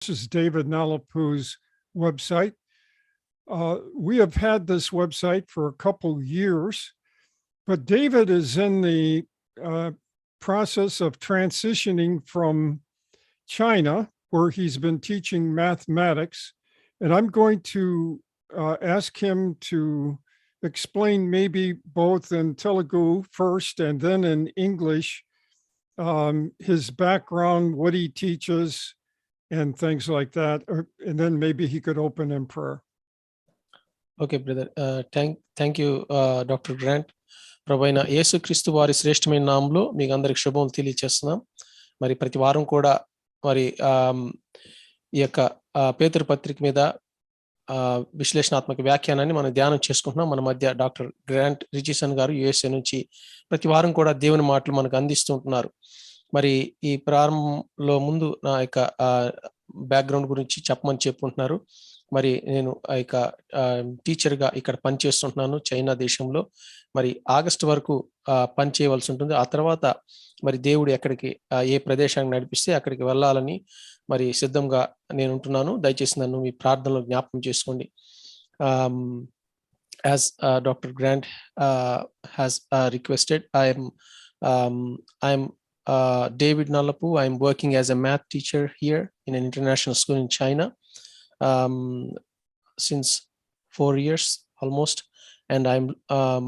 This is David Nalapu's website. We have had this website for a couple years, but David is in the process of transitioning from China, where he's been teaching mathematics, and I'm going to ask him to explain maybe both in Telugu first and then in English, his background, what he teaches, and things like that. And then maybe he could open in prayer. Okay, brother. Thank you, Dr. Grant. ప్రభువైన యేసుక్రీస్తు వారి శ్రేష్టమైన నామములో మీకు అందరికి శుభములు తెలియజేస్తున్నాం. మరి ప్రతి వారం కూడా మరి ఈ యొక్క పేతురు పత్రిక మీద విశ్లేషణాత్మక వ్యాఖ్యానాన్ని మనం ధ్యానం చేసుకుంటున్నాం. మన మధ్య డాక్టర్ గ్రాంట్ రిచిసన్ గారు యుఎస్ఏ నుంచి ప్రతి వారం కూడా దేవుని మాటలు మనకు అందిస్తూ ఉంటున్నారు. మరి ఈ ప్రారంభంలో ముందు నా యొక్క బ్యాక్గ్రౌండ్ గురించి చెప్పమని చెప్పుకుంటున్నారు. మరి నేను ఆ యొక్క టీచర్గా ఇక్కడ పనిచేస్తుంటున్నాను చైనా దేశంలో. మరి ఆగస్టు వరకు పని చేయవలసి ఉంటుంది. ఆ తర్వాత మరి దేవుడు ఎక్కడికి ఏ ప్రదేశానికి నడిపిస్తే అక్కడికి వెళ్ళాలని మరి సిద్ధంగా నేను ఉంటున్నాను. దయచేసి నన్ను మీ ప్రార్థనలో జ్ఞాపకం చేసుకోండి. As Dr. Grant has requested, I am David Nalapu. I am working as a math teacher here in an international school in China since 4 years almost, and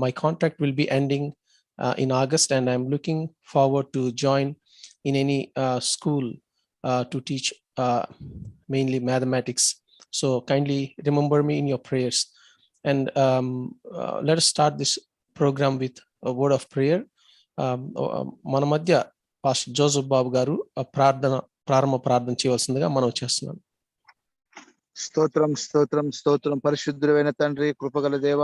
my contract will be ending in August, and I'm looking forward to join in any school to teach mainly mathematics. So kindly remember me in your prayers, and let us start this program with a word of prayer. మన మధ్య pastor Joseph బాబు గారు ప్రారంభ ప్రార్థన చేయవలసిందిగా మనం చేస్తున్నాం. స్తోత్రం స్తోత్రం స్తోత్రం. పరిశుద్ధుడైన తండ్రి, కృపగల దేవ,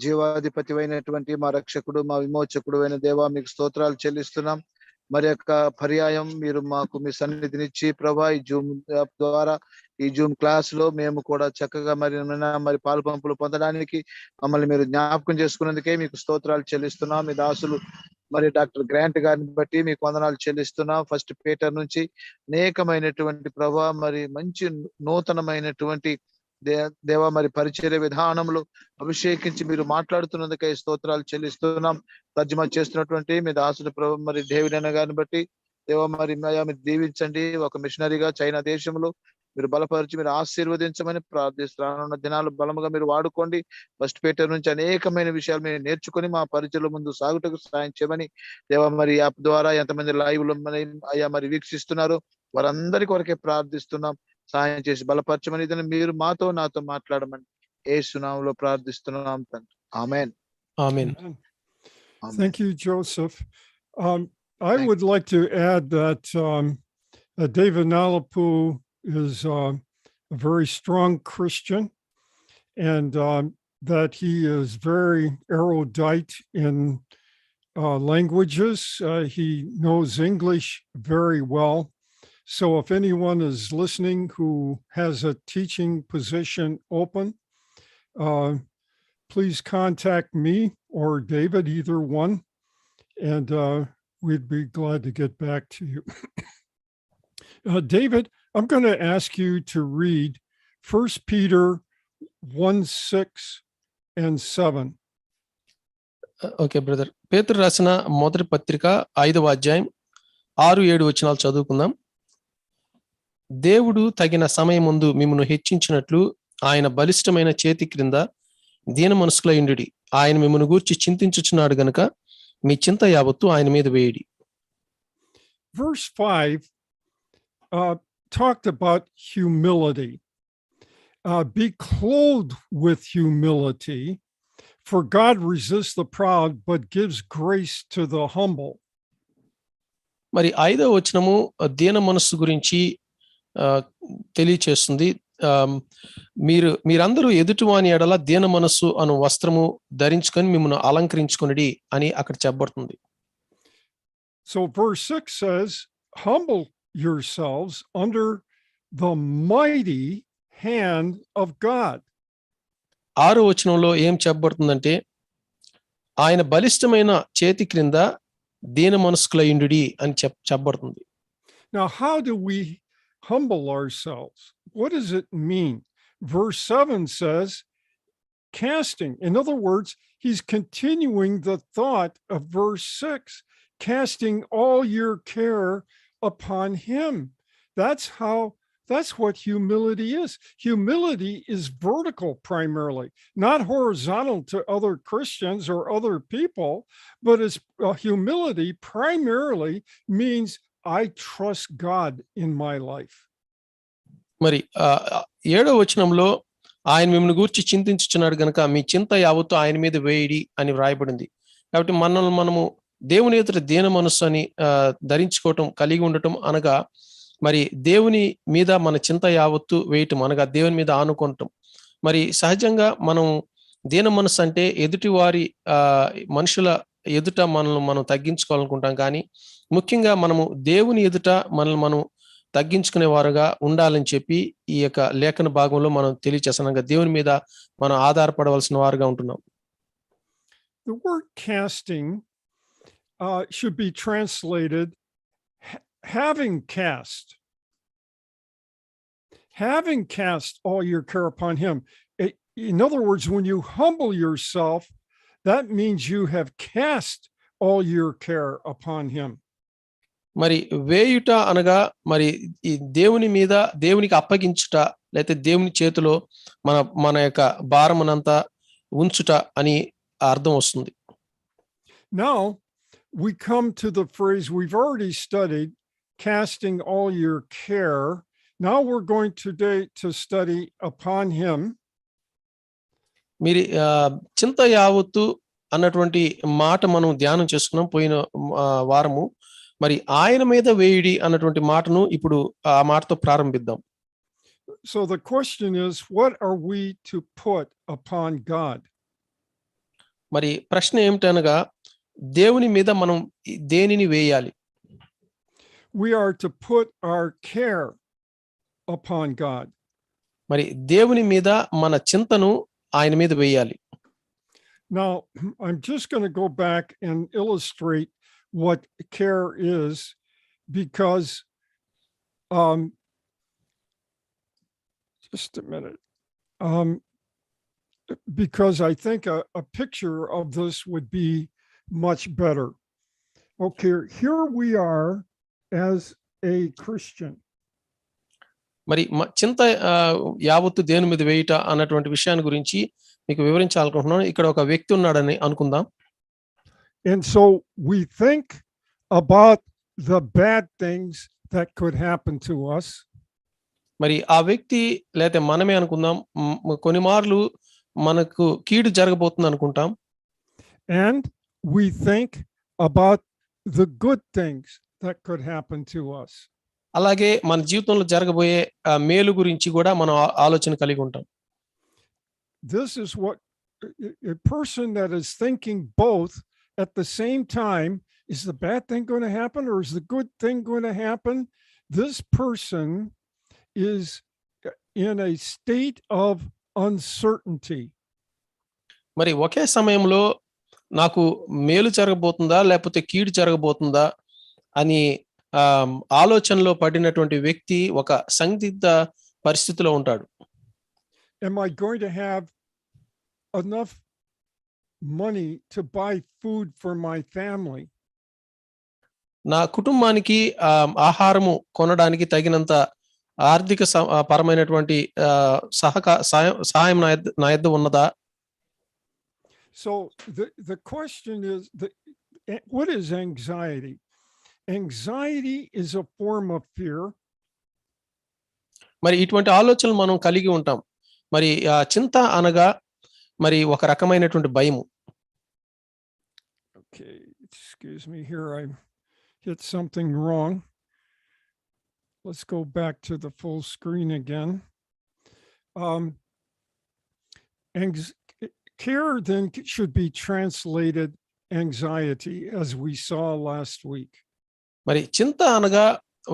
జీవాధిపతి అయినటువంటి మా రక్షకుడు, మా విమోచకుడు అయిన దేవ, మీకు స్తోత్రాలు చెల్లిస్తున్నాం. మరి యొక్క పర్యాయం మీరు మాకు మీ సన్నిధినిచ్చి ప్రభా ఈ జూమ్ యాప్ ద్వారా ఈ జూమ్ క్లాస్ లో మేము కూడా చక్కగా మరి పాలు పంపులు పొందడానికి మమ్మల్ని మీరు జ్ఞాపకం చేసుకున్నందుకే మీకు స్తోత్రాలు చెల్లిస్తున్నాం. మీ దాసులు మరి డాక్టర్ గ్రాంట్ గారిని బట్టి మీకు వందనాలు చెల్లిస్తున్నాం. ఫస్ట్ పీటర్ నుంచి అనేకమైనటువంటి ప్రభా మరి మంచి నూతనమైనటువంటి దేవ మరి పరిచర్య విధానంలో అభిషేకించి మీరు మాట్లాడుతున్నందుకై స్తోత్రాలు చెల్లిస్తున్నాం. తర్జుమా చేస్తున్నటువంటి మీ దాసుడు ప్రభు మరి డేవిడ్ అన్న గారిని బట్టి దేవ మరి మీరు దీవించండి. ఒక మిషనరీగా చైనా దేశంలో మీరు బలపరిచి మీరు ఆశీర్వదించమని ప్రార్థిస్తున్నాను. దినాలు బలముగా మీరు వాడుకోండి. ఫస్ట్ పీటర్ నుంచి అనేకమైన విషయాలు మేము నేర్చుకొని మా పరిచయలో ముందు సాగుటకు సాయం చేయమని దేవ మరి యాప్ ద్వారా ఎంతమంది లైవ్ లో అయ్యా మరి వీక్షిస్తున్నారు వారందరి కొరకే ప్రార్థిస్తున్నాం. సాయం చేసి బలపరచమని ఇదని మీరు మాతో నాతో మాట్లాడమని యేసు నామములో ప్రార్థిస్తున్నాం తండ్రి. ఆమేన్. ఆమేన్. Thank you, Joseph. I would like to add that David Nalapu is a very strong Christian, and that he is very erudite in languages. He knows English very well. So if anyone is listening who has a teaching position open, please contact me or David, either one, and we'd be glad to get back to you. David, I'm going to ask you to read 1 Peter 1:6 and 7. Okay brother. పేతురు రాసిన మొదటి పత్రిక 5వ అధ్యాయం 6-7 వచనాలు చదువుకుందాం. దేవుడు తగిన సమయమందు మిమ్మును హెచ్చించినట్లు ఆయన బలిష్టమైన చేతి క్రింద దీన మనసుకులయుండుడి. ఆయన మిమ్మును గూర్చి చింతించుచున్నాడు గనుక మీ చింత యావత్తు ఆయన మీద వేయడి. Verse 5 talked about humility. Be clothed with humility, for God resists the proud but gives grace to the humble. మరి 5వ వచనము దీన మనస్సు గురించి తెలియచేస్తుంది. మీరందరూ ఎదుటివాని ఎడల దీన మనస్సు అను వస్త్రము ధరించుకొని మిమ్మల్ని అలంకరించుకొనిడి అని అక్కడ చెప్పబడుతుంది. So verse 6 says, humble yourselves under the mighty hand of God. 6వ వచనంలో ఏం చెప్పబడుతుందంటే ఆయన బలిష్టమైన చేతి క్రింద దీన మనస్కులయుండుడి అని చెప్పబడుతుంది. Now, how do we humble ourselves. What does it mean? Verse 7 says, casting. In other words, he's continuing the thought of verse 6, casting all your care upon him. That's what humility is. Humility is vertical primarily, not horizontal to other Christians or other people, but humility primarily means I trust God in my life. మరి 7వ వచనంలో ఆయన మిమ్మల్ని గూర్చి చింతించుచున్నాడు గనుక మీ చింత యావత్తు ఆయన మీద వేయడి అని వ్రాయబడింది. కాబట్టి మనము దేవుని ఎదుట దీన మనస్సు అని ధరించుకోవటం, కలిగి ఉండటం అనగా మరి దేవుని మీద మన చింత యావత్తు వేయటం అనగా దేవుని మీద ఆనుకోవటం. మరి సహజంగా మనం దీన మనస్సు అంటే ఎదుటి వారి మనుషుల ఎదుట మనల్ని మనం తగ్గించుకోవాలనుకుంటాం. కానీ ముఖ్యంగా మనము దేవుని ఎదుట మనల్ని మనం తగ్గించుకునే వారుగా ఉండాలని చెప్పి ఈ యొక్క లేఖన భాగంలో మనం తెలియచేస్తున్నాం. దేవుని మీద మనం ఆధారపడవలసిన వారుగా ఉంటున్నాం. The word casting should be translated having cast. Having cast all your care upon him. In other words, when you humble yourself, that means you have cast all your care upon him. మరి వేయుట అనగా మరి ఈ దేవుని మీద దేవునికి అప్పగించుట, లేకపోతే దేవుని చేతిలో మన యొక్క భారమునంతా ఉంచుట అని అర్థం వస్తుంది. Now we come to the phrase we've already studied, casting all your care. Now we're going today to study upon him. మీరు చింత యావత్తు అన్నటువంటి మాట మనం ధ్యానం చేసుకున్నాం పోయిన వారము. మరి ఆయన మీద వేయుడి అన్నటువంటి మాటను ఇప్పుడు ఆ మాటతో ప్రారంభిద్దాం. So the question is, what are we to put upon God? మరి ప్రశ్న ఏమిటనగా దేవుని మీద మనం దేనిని వేయాలి? We are to put our care upon God. మరి దేవుని మీద మన చింతను ఆయన మీద వేయాలి. Now, I'm just going to go back and illustrate what care is, because just a minute, because I think a picture of this would be much better. Okay, here we are as a Christian. మరి చింత యావత్తు దేవుని మీద వేయుట అన్నటువంటి విషయాన్ని గురించి మీకు వివరించాలనుకుంటున్నాను. ఇక్కడ ఒక వ్యక్తి ఉన్నాడని అనుకుందాం. And so we think about the bad things that could happen to us. మరి ఆ వ్యక్తి లేతే మనమే అనుకుందాం, కొన్ని మార్లు మనకు కీడు జరగబోతుంది అనుకుంటాం. And we think about the good things that could happen to us. అలాగే మన జీవితంలో జరగబోయే మేలు గురించి కూడా మనం ఆలోచన కలిగి ఉంటాం. This is what a person that is thinking both at the same time, is the bad thing going to happen or is the good thing going to happen? This person is in a state of uncertainty. మరి ఒకే సమయంలో నాకు మేలు జరగబోతుందా లేకపోతే కీడు జరగబోతుందా అని ఆలోచనలో పడినటువంటి వ్యక్తి ఒక సందిగ్ధ పరిస్థితిలో ఉంటాడు. Am I going to have enough money to buy food for my family? నా కుటుంబానికి ఆహారము కొనడానికి తగినంత ఆర్థిక పరమైనటువంటి సహాయం నా యొద్ద ఉన్నదా? So the question is, what is anxiety? Anxiety is a form of fear. మరి ఇటువంటి ఆలోచనలు మనం కలిగి ఉంటాం. మరి చింత అనగా మరి ఒక రకమైనటువంటి భయము. Okay, excuse me here, I hit something wrong. Let's go back to the full screen again. Care then should be translated anxiety, as we saw last week. మరి చింత అనగా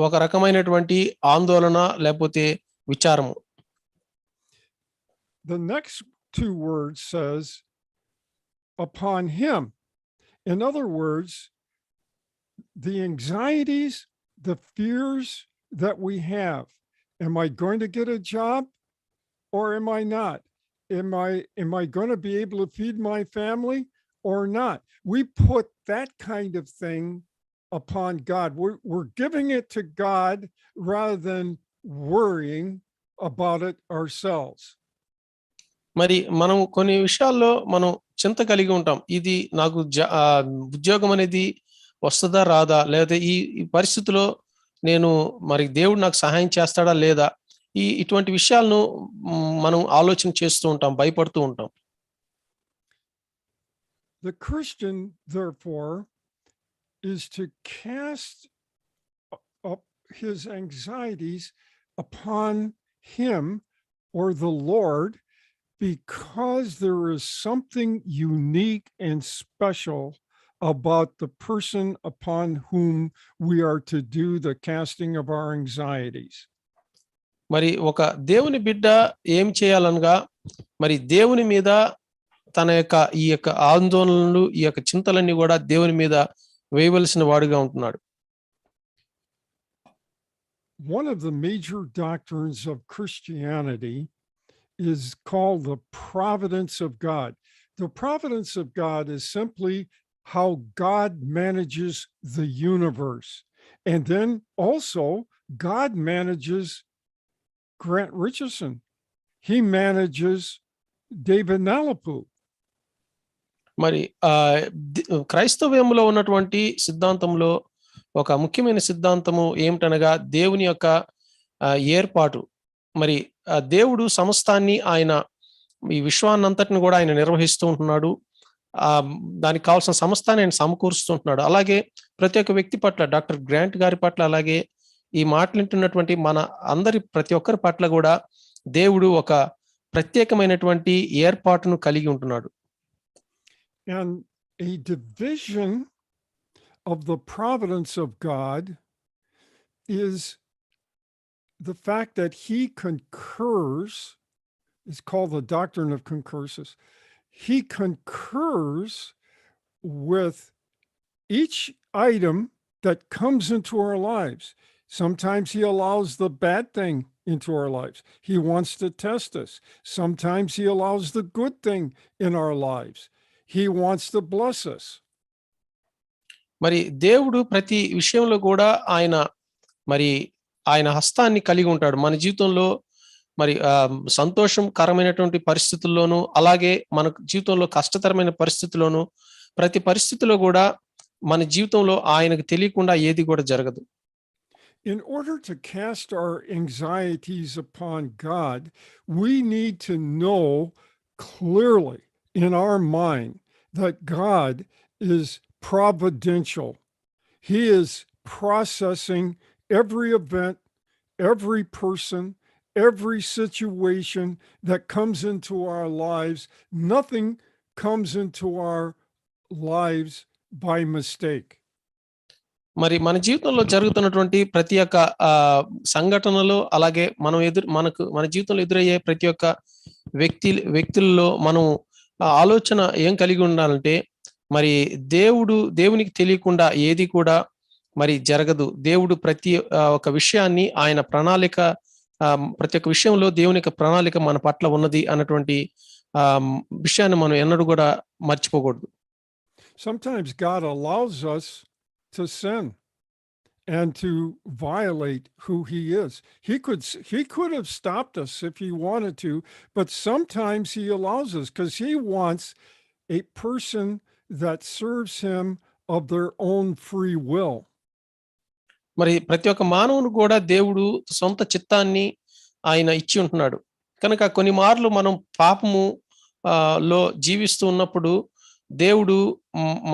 ఒక రకమైనటువంటి ఆందోళన లేకపోతే విచారము. The next two words says upon him. In other words, the anxieties, the fears that we have, Am I going to get a job or am I not? Am I going to be able to feed my family or not? We put that kind of thing upon God. We're giving it to God rather than worrying about it ourselves. మరి మనం కొన్ని విషయాల్లో మనం చింత కలిగి ఉంటాం. ఇది నాకు ఉద్యోగం అనేది వస్తదా రాదా, లేదా ఈ పరిస్థితిలో నేను మరి దేవుడు నాకు సహాయం చేస్తాడా లేదా, ఇటువంటి విషయాలను మనం ఆలోచన చేస్తూ ఉంటాం, భయపడుతూ ఉంటాం. The Christian, therefore, is to cast up his anxieties upon him or the Lord, because there is something unique and special about the person upon whom we are to do the casting of our anxieties. మరి ఒక దేవుని బిడ్డ ఏం చేయాలనగా, మరి దేవుని మీద తన ఈ యొక్క ఆందోళనలు, ఈ యొక్క చింతలన్నీ కూడా దేవుని మీద వేయవలసిన వాడుగా ఉంటున్నాడు. One of the major doctrines of Christianity is called the providence of God. The providence of God is simply how God manages the universe. And then also God manages Grant Richardson. He manages David Nalapu. మరి క్రైస్తవ్యంలో ఉన్నటువంటి సిద్ధాంతంలో ఒక ముఖ్యమైన సిద్ధాంతము ఏమిటనగా దేవుని యొక్క ఏర్పాటు. మరి దేవుడు సమస్తాన్ని, ఆయన ఈ విశ్వాన్నంతటిని కూడా ఆయన నిర్వహిస్తూ ఉంటున్నాడు. దానికి కావాల్సిన సమస్తాన్ని ఆయన సమకూరుస్తుంటున్నాడు. అలాగే ప్రతి ఒక్క వ్యక్తి పట్ల, డాక్టర్ గ్రాంట్ గారి పట్ల, అలాగే ఈ మాటలింటున్నటువంటి మన ప్రతి ఒక్కరి పట్ల కూడా దేవుడు ఒక ప్రత్యేకమైనటువంటి ఏర్పాటును కలిగి ఉంటున్నాడు. And a division of the providence of God is the fact that he concurs. It's called the doctrine of concursus. He concurs with each item that comes into our lives. Sometimes he allows the bad thing into our lives. He wants to test us. Sometimes he allows the good thing in our lives. He wants to bless us. మరి దేవుడు ప్రతి విషయంలో కూడా ఆయన హస్తాన్ని కలిగి ఉంటాడు. మన జీవితంలో మరి సంతోషకరమైనటువంటి పరిస్థితుల్లోనూ, అలాగే మన జీవితంలో కష్టతరమైన పరిస్థితుల్లోనూ, ప్రతి పరిస్థితిలో కూడా మన జీవితంలో ఆయనకు తెలియకుండా ఏది కూడా జరగదు. In order to cast our anxieties upon God, we need to know clearly in our mind that God is providential. He is processing every event, every person, every situation that comes into our lives. Nothing comes into our lives by mistake. మరి మన జీవితంలో జరుగుతున్నటువంటి ప్రతి ఒక్క సంఘటనలో, అలాగే మన జీవితంలో ఎదురయ్యే ప్రతి ఒక్క వ్యక్తుల్లో మనం ఆలోచన ఏం కలిగి ఉండాలంటే, మరి దేవునికి తెలియకుండా ఏది కూడా మరి జరగదు. దేవుడు ప్రతి ఒక్క విషయాన్ని, ఆయన ప్రణాళిక, ప్రతి ఒక్క విషయంలో దేవుని యొక్క ప్రణాళిక మన పట్ల ఉన్నది అన్నటువంటి విషయాన్ని మనం ఎన్నడూ కూడా మర్చిపోకూడదు. Sometimes God allows us to sin and to violate who he is. He could have stopped us if he wanted to, but sometimes he allows us because he wants a person that serves him of their own free will. మరి ప్రతి ఒక్క మానవుని కూడా దేవుడు సొంత చిత్తాన్ని ఆయన ఇచ్చి ఉంటున్నాడు. కనుక కొన్ని మార్లు మనం పాపము లో జీవిస్తూ ఉన్నప్పుడు దేవుడు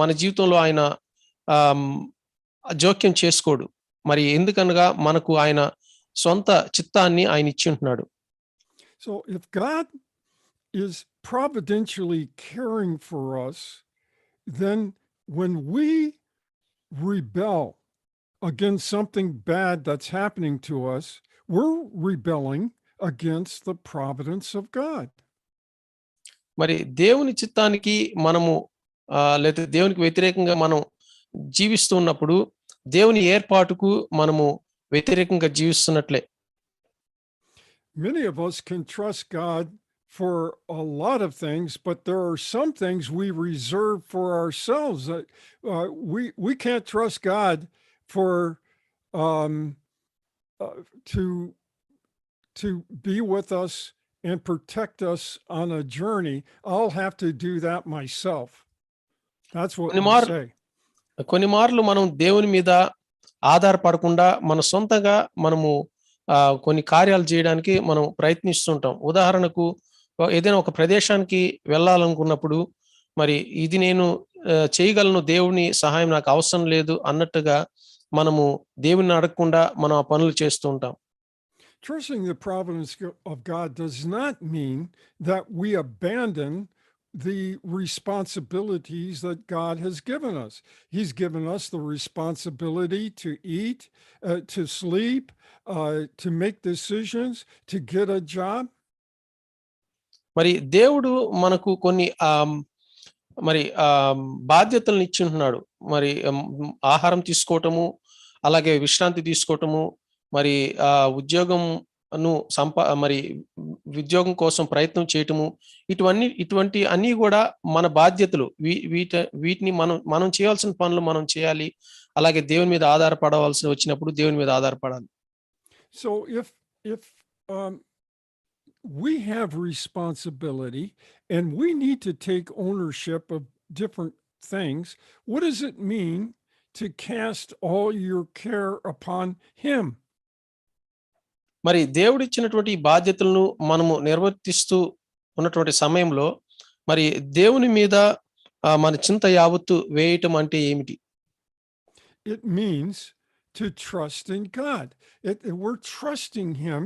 మన జీవితంలో ఆయన జోక్యం చేసుకోడు. మరి ఎందుకనగా మనకు ఆయన సొంత చిత్తాన్ని ఆయన ఇచ్చి ఉంటున్నాడు. So if God is providentially caring for us, then when we rebel against something bad that's happening to us, we're rebelling against the providence of God. మరి దేవుని చిత్తానికి మనము లేదా దేవునికి వ్యతిరేకంగా మనం జీవిస్తూ ఉన్నప్పుడు దేవుని ఏర్పాటుకు మనము వ్యతిరేకంగా జీవిస్తున్నట్లే. many of us can trust God for a lot of things, but there are some things we reserve for ourselves that we can't trust God for um, uh, to to be with us and protect us on a journey. I'll have to do that myself. That's what we say. కొన్ని మార్లు మనం దేవుని మీద ఆధారపడకుండా మన సొంతంగా మనము కొన్ని కార్యాలు చేయడానికి మనం ప్రయత్నిస్తుంటాం. ఉదాహరణకు ఏదైనా ఒక ప్రదేశానికి వెళ్ళాలనుకున్నప్పుడు మరి ఇది నేను చేయగలను, దేవుని సహాయం నాకు అవసరం లేదు అన్నట్టుగా మనము దేవుని అడగకుండా మనం ఆ పనులు చేస్తూ ఉంటాం. Trusting the providence of God does not mean that we abandon the responsibilities that God has given us. He's given us the responsibility to eat, to sleep, to make decisions, to get a job. మరి దేవుడు మనకు కొన్ని మరి బాధ్యతలను ఇచ్చి ఉంటున్నాడు. మరి ఆహారం తీసుకోవటము, అలాగే విశ్రాంతి తీసుకోవటము, మరి మరి ఉద్యోగం కోసం ప్రయత్నం చేయటము, ఇటువంటి అన్ని కూడా మన బాధ్యతలు. వీటిని మనం చేయాల్సిన పనులు మనం చేయాలి. అలాగే దేవుని మీద ఆధారపడవలసి వచ్చినప్పుడు దేవుని మీద ఆధారపడాలి. So if we have responsibility and we need to take ownership of different things, what does it mean to cast all your care upon him? మరి దేవుడిచ్చినటువంటి బాధ్యతలను మనము నిర్వర్తిస్తూ ఉన్నటువంటి సమయంలో మరి దేవుని మీద మన చింత యావత్తు వేయటం అంటే ఏమిటి? It means to trust in God. We're trusting him.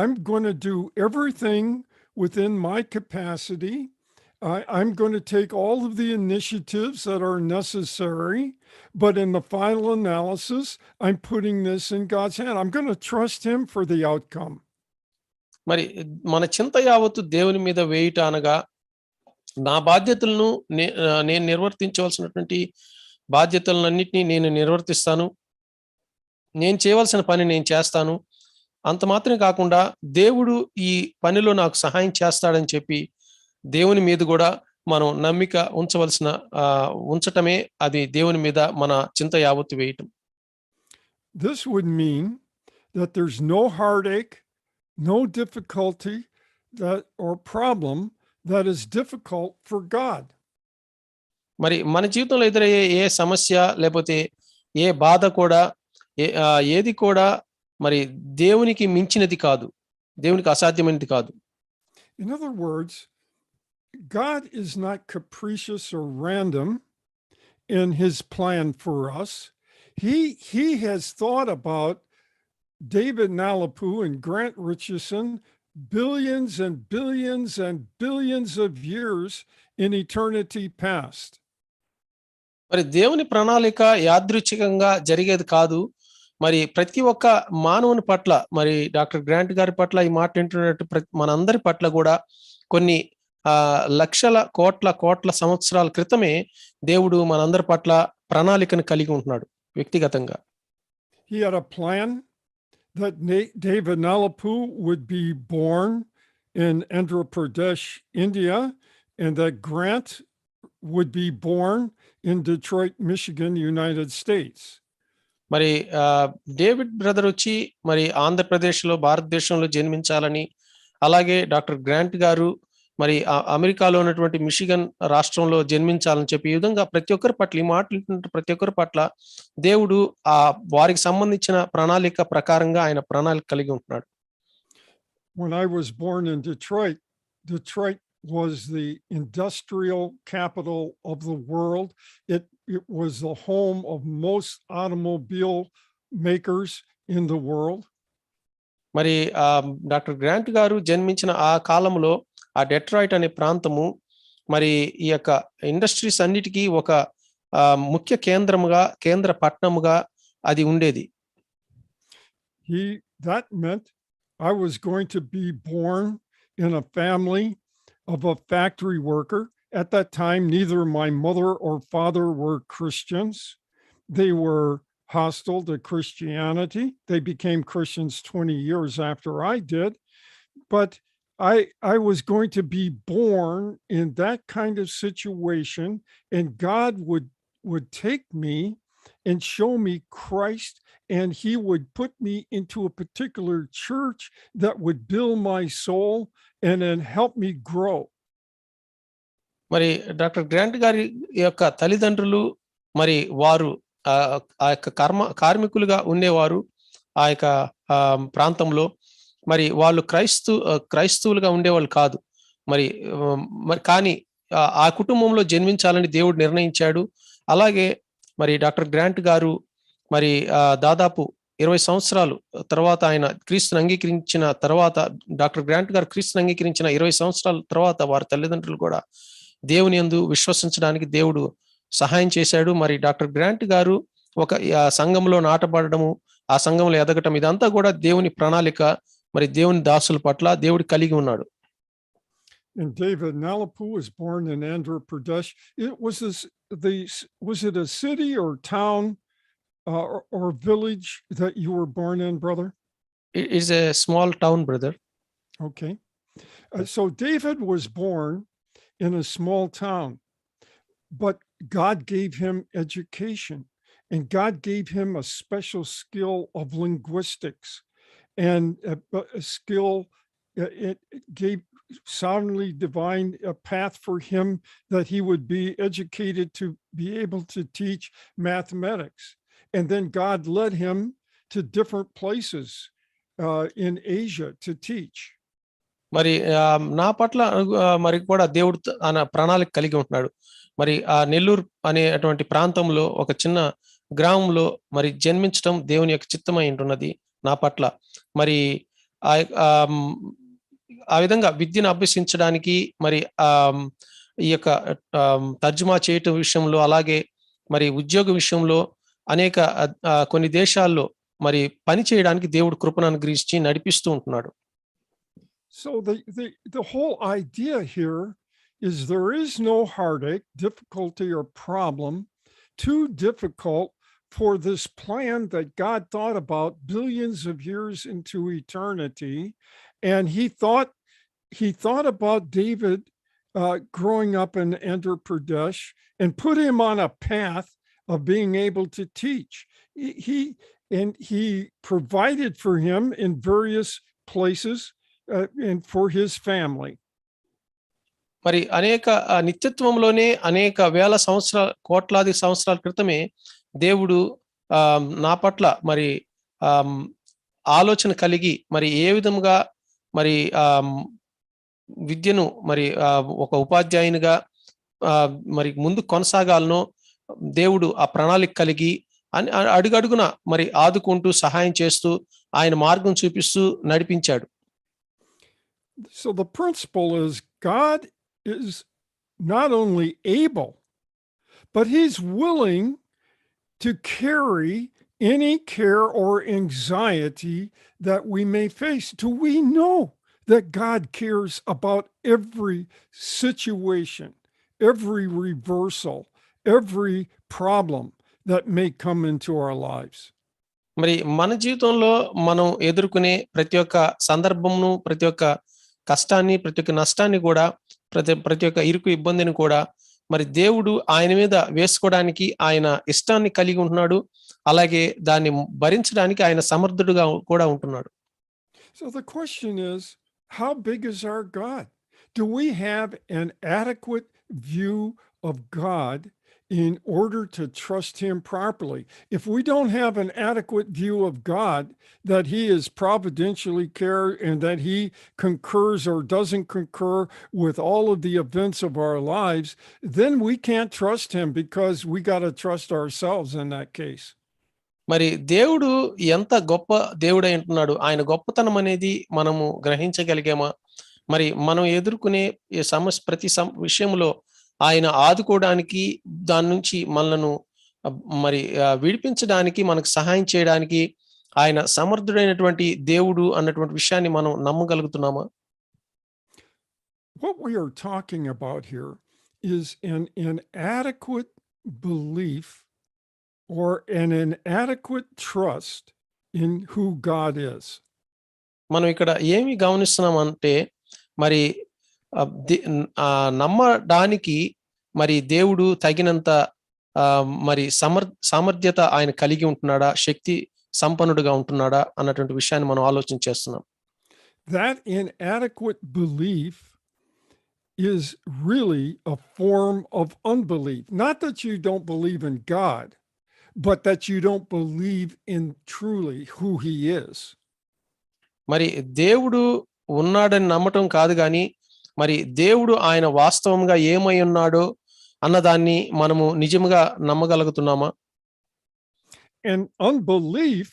I'm going to do everything within my capacity. I'm going to take all of the initiatives that are necessary, but in the final analysis, I'm putting this in God's hand. I'm going to trust him for the outcome. మరి మన చింత యావత్తు దేవుని మీద వేయుట అనగా నా బాధ్యతలను నేను నిర్వర్తించవలసినటువంటి బాధ్యతలన్నింటినీ నేను నిర్వర్తిస్తాను, నేను చేయవలసిన పని నేను చేస్తాను. అంత మాత్రమే కాకుండా దేవుడు ఈ పనిలో నాకు సహాయం చేస్తాడని చెప్పి దేవుని మీద కూడా మనం నమ్మిక ఉంచటమే అది దేవుని మీద మన చింత యావత్తు వేయటం. This would mean that there's no heartache, no difficulty or problem that is difficult for God. మరి మన జీవితంలో ఎదురయ్యే ఏ సమస్య లేకపోతే ఏ బాధ కూడా ఏది కూడా మరి దేవునికి మించినది కాదు, దేవునికి అసాధ్యమైనది కాదు. In other words, God is not capricious or random in his plan for us. He has thought about David Nalapu and Grant Richardson billions and billions and billions of years in eternity past. మరి దేవుని ప్రణాళిక యాదృచ్ఛికంగా జరిగేది కాదు. మరి ప్రతి ఒక్క మానవుని పట్ల, మరి డాక్టర్ గ్రాంట్ గారి పట్ల ఈ మాట వింటున్నట్టు మనందరి పట్ల కూడా కొన్ని లక్షల కోట్ల సంవత్సరాల క్రితమే దేవుడు మనందరి పట్ల ప్రణాళికను కలిగి ఉంటున్నాడు వ్యక్తిగతంగా. He had a plan that David Nalapu would be born in Andhra Pradesh, India, and that Grant would be born in Detroit, Michigan, United States. మరి డేవిడ్ బ్రదర్ వచ్చి మరి ఆంధ్రప్రదేశ్లో భారతదేశంలో జన్మించాలని, అలాగే డాక్టర్ గ్రాంట్ గారు మరి అమెరికాలో ఉన్నటువంటి మిషిగన్ రాష్ట్రంలో జన్మించాలని చెప్పి ఈ విధంగా ప్రతి ఒక్కరి పట్ల ఈ మాటలు ప్రతి ఒక్కరి పట్ల దేవుడు వారికి సంబంధించిన ప్రణాళిక ప్రకారంగా ఆయన ప్రణాళిక కలిగి ఉంటున్నాడు. When I was born in Detroit, Detroit was the industrial capital of the world. It was the home of most automobile makers in the world. మరి డాక్టర్ గ్రాంట్ గారు జన్మించిన ఆ కాలంలో ఆ డెట్రాయిట్ అనే ప్రాంతము మరి ఈ యొక్క ఇండస్ట్రీస్ అన్నిటికీ ఒక ముఖ్య కేంద్ర పట్టణముగా అది ఉండేది. That meant I was going to be born in a family of a factory worker. At that time, neither my mother or father were Christians. They were hostile to Christianity. They became Christians 20 years after I did. But I was going to be born in that kind of situation, and God would take me and show me Christ, and he would put me into a particular church that would build my soul and then help me grow. మరి doctor grant గారి యొక్క తల్లిదండ్రులు మరి వారు ఆ యొక్క కార్మికులుగా ఉండేవారు ఆ యొక్క ప్రాంతంలో. మరి వాళ్ళు క్రైస్తవులుగా ఉండేవాళ్ళు కాదు. మరి కానీ ఆ కుటుంబంలో జన్మించాలని దేవుడు నిర్ణయించాడు. అలాగే మరి డాక్టర్ గ్రాంట్ గారు మరి దాదాపు 20 సంవత్సరాలు తర్వాత ఆయన క్రీస్తుని అంగీకరించిన తర్వాత, డాక్టర్ గ్రాంట్ గారు క్రీస్తుని అంగీకరించిన 20 సంవత్సరాల తర్వాత వారి తల్లిదండ్రులు కూడా దేవుని యందు విశ్వసించడానికి దేవుడు సహాయం చేశాడు. మరి డాక్టర్ గ్రాంట్ గారు ఒక సంఘంలో నాటబడము, ఆ సంఘంలో ఎదగటం, ఇదంతా కూడా దేవుని ప్రణాళిక. మరి దేవుని దాసుల పట్ల దేవుడు కలిగి ఉన్నాడు. And David Nalapu was born in Andhra Pradesh. Was it a city or town or village that you were born in, brother? It is a small town, brother. Okay. So David was born in a small town, but God gave him education, and God gave him a special skill of linguistics, and a skill, it gave soundly divine a path for him that he would be educated to be able to teach mathematics. And then God led him to different places in Asia to teach. మరి నా పట్ల మరి కూడా దేవుడు ఆయన ప్రణాళిక కలిగి ఉంటున్నాడు. మరి ఆ నెల్లూరు అనేటువంటి ప్రాంతంలో ఒక చిన్న గ్రామంలో మరి జన్మించడం దేవుని యొక్క చిత్తమై ఉంటున్నది నా పట్ల. మరి ఆ విధంగా విద్యను అభ్యసించడానికి మరి ఈ యొక్క తర్జుమా చేయటం విషయంలో, అలాగే మరి ఉద్యోగ విషయంలో అనేక కొన్ని దేశాల్లో మరి పని చేయడానికి దేవుడు కృపను అనుగ్రహించి నడిపిస్తూ ఉంటున్నాడు. So the whole idea here is there is no heartache, difficulty, or problem too difficult for this plan that God thought about billions of years into eternity. And he thought about David growing up in Andhra Pradesh and put him on a path of being able to teach. He provided for him in various places and for his family. మరి అనేక నిత్యత్వంలోనే అనేక వేల సంవత్సరాల కోట్లాది సంవత్సరాల క్రితమే దేవుడు నా పట్ల మరి ఆలోచన కలిగి మరి ఏ విధంగా మరి విద్యను మరి ఒక ఉపాధ్యాయునిగా మరి ముందు కొనసాగాలనో దేవుడు ఆ ప్రణాళిక కలిగి అడుగడుగున మరి ఆదుకుంటూ సహాయం చేస్తూ ఆయన మార్గం చూపిస్తూ నడిపించాడు. So the principle is God is not only able, but he's willing to carry any care or anxiety that we may face. Do we know that God cares about every situation, every reversal, every problem that may come into our lives? మరి మన జీవితంలో మనం ఎదుర్కొనే ప్రతి ఒక్క సందర్భంను, ప్రతి ఒక్క కష్టాన్ని, ప్రతి ఒక్క నష్టాన్ని కూడా, ప్రతి ఒక్క ఇరుకు ఇబ్బందిని కూడా మరి దేవుడు ఆయన మీద వేసుకోవడానికి ఆయన ఇష్టాన్ని కలిగి ఉంటున్నాడు. అలాగే దాన్ని భరించడానికి ఆయన సమర్థుడుగా కూడా ఉంటున్నాడు. So the question is, how big is our God? Do we have an adequate view of God in order to trust him properly? If we don't have an adequate view of God, that he is providentially care and that he concurs or doesn't concur with all of the events of our lives, then we can't trust him because we got to trust ourselves in that case. మరి దేవుడు ఎంత గొప్ప దేవుడై ఉంటున్నాడు, ఆయన గొప్పతనం అనేది మనము గ్రహించగలిగామా? మరి మనం ఎదుర్కొనే ప్రతి విషయంలో ఆయన ఆదుకోవడానికి, దాని నుంచి మనలను మరి విడిపించడానికి, మనకు సహాయం చేయడానికి ఆయన సమర్థుడైనటువంటి దేవుడు అన్నటువంటి విషయాన్ని మనం నమ్మగలుగుతున్నామా? What we are talking about here is an inadequate belief or an inadequate trust in who God is. మనం ఇక్కడ ఏమి గమనిస్తున్నామంటే మరి నమ్మడానికి మరి దేవుడు తగినంత మరి సామర్థ్యత ఆయన కలిగి ఉంటున్నాడా, శక్తి సంపన్నుడుగా ఉంటున్నాడా అన్నటువంటి విషయాన్ని మనం ఆలోచన చేస్తున్నాం. That inadequate belief is really a form of unbelief. Not that you don't believe in God, but that you don't believe in truly who he is. మరి దేవుడు ఉన్నాడని నమ్మటం కాదు కానీ మరి దేవుడు ఆయన వాస్తవంగా ఏమై ఉన్నాడో అన్నదాన్ని మనము నిజంగా నమ్మగలుగుతున్నామా? And unbelief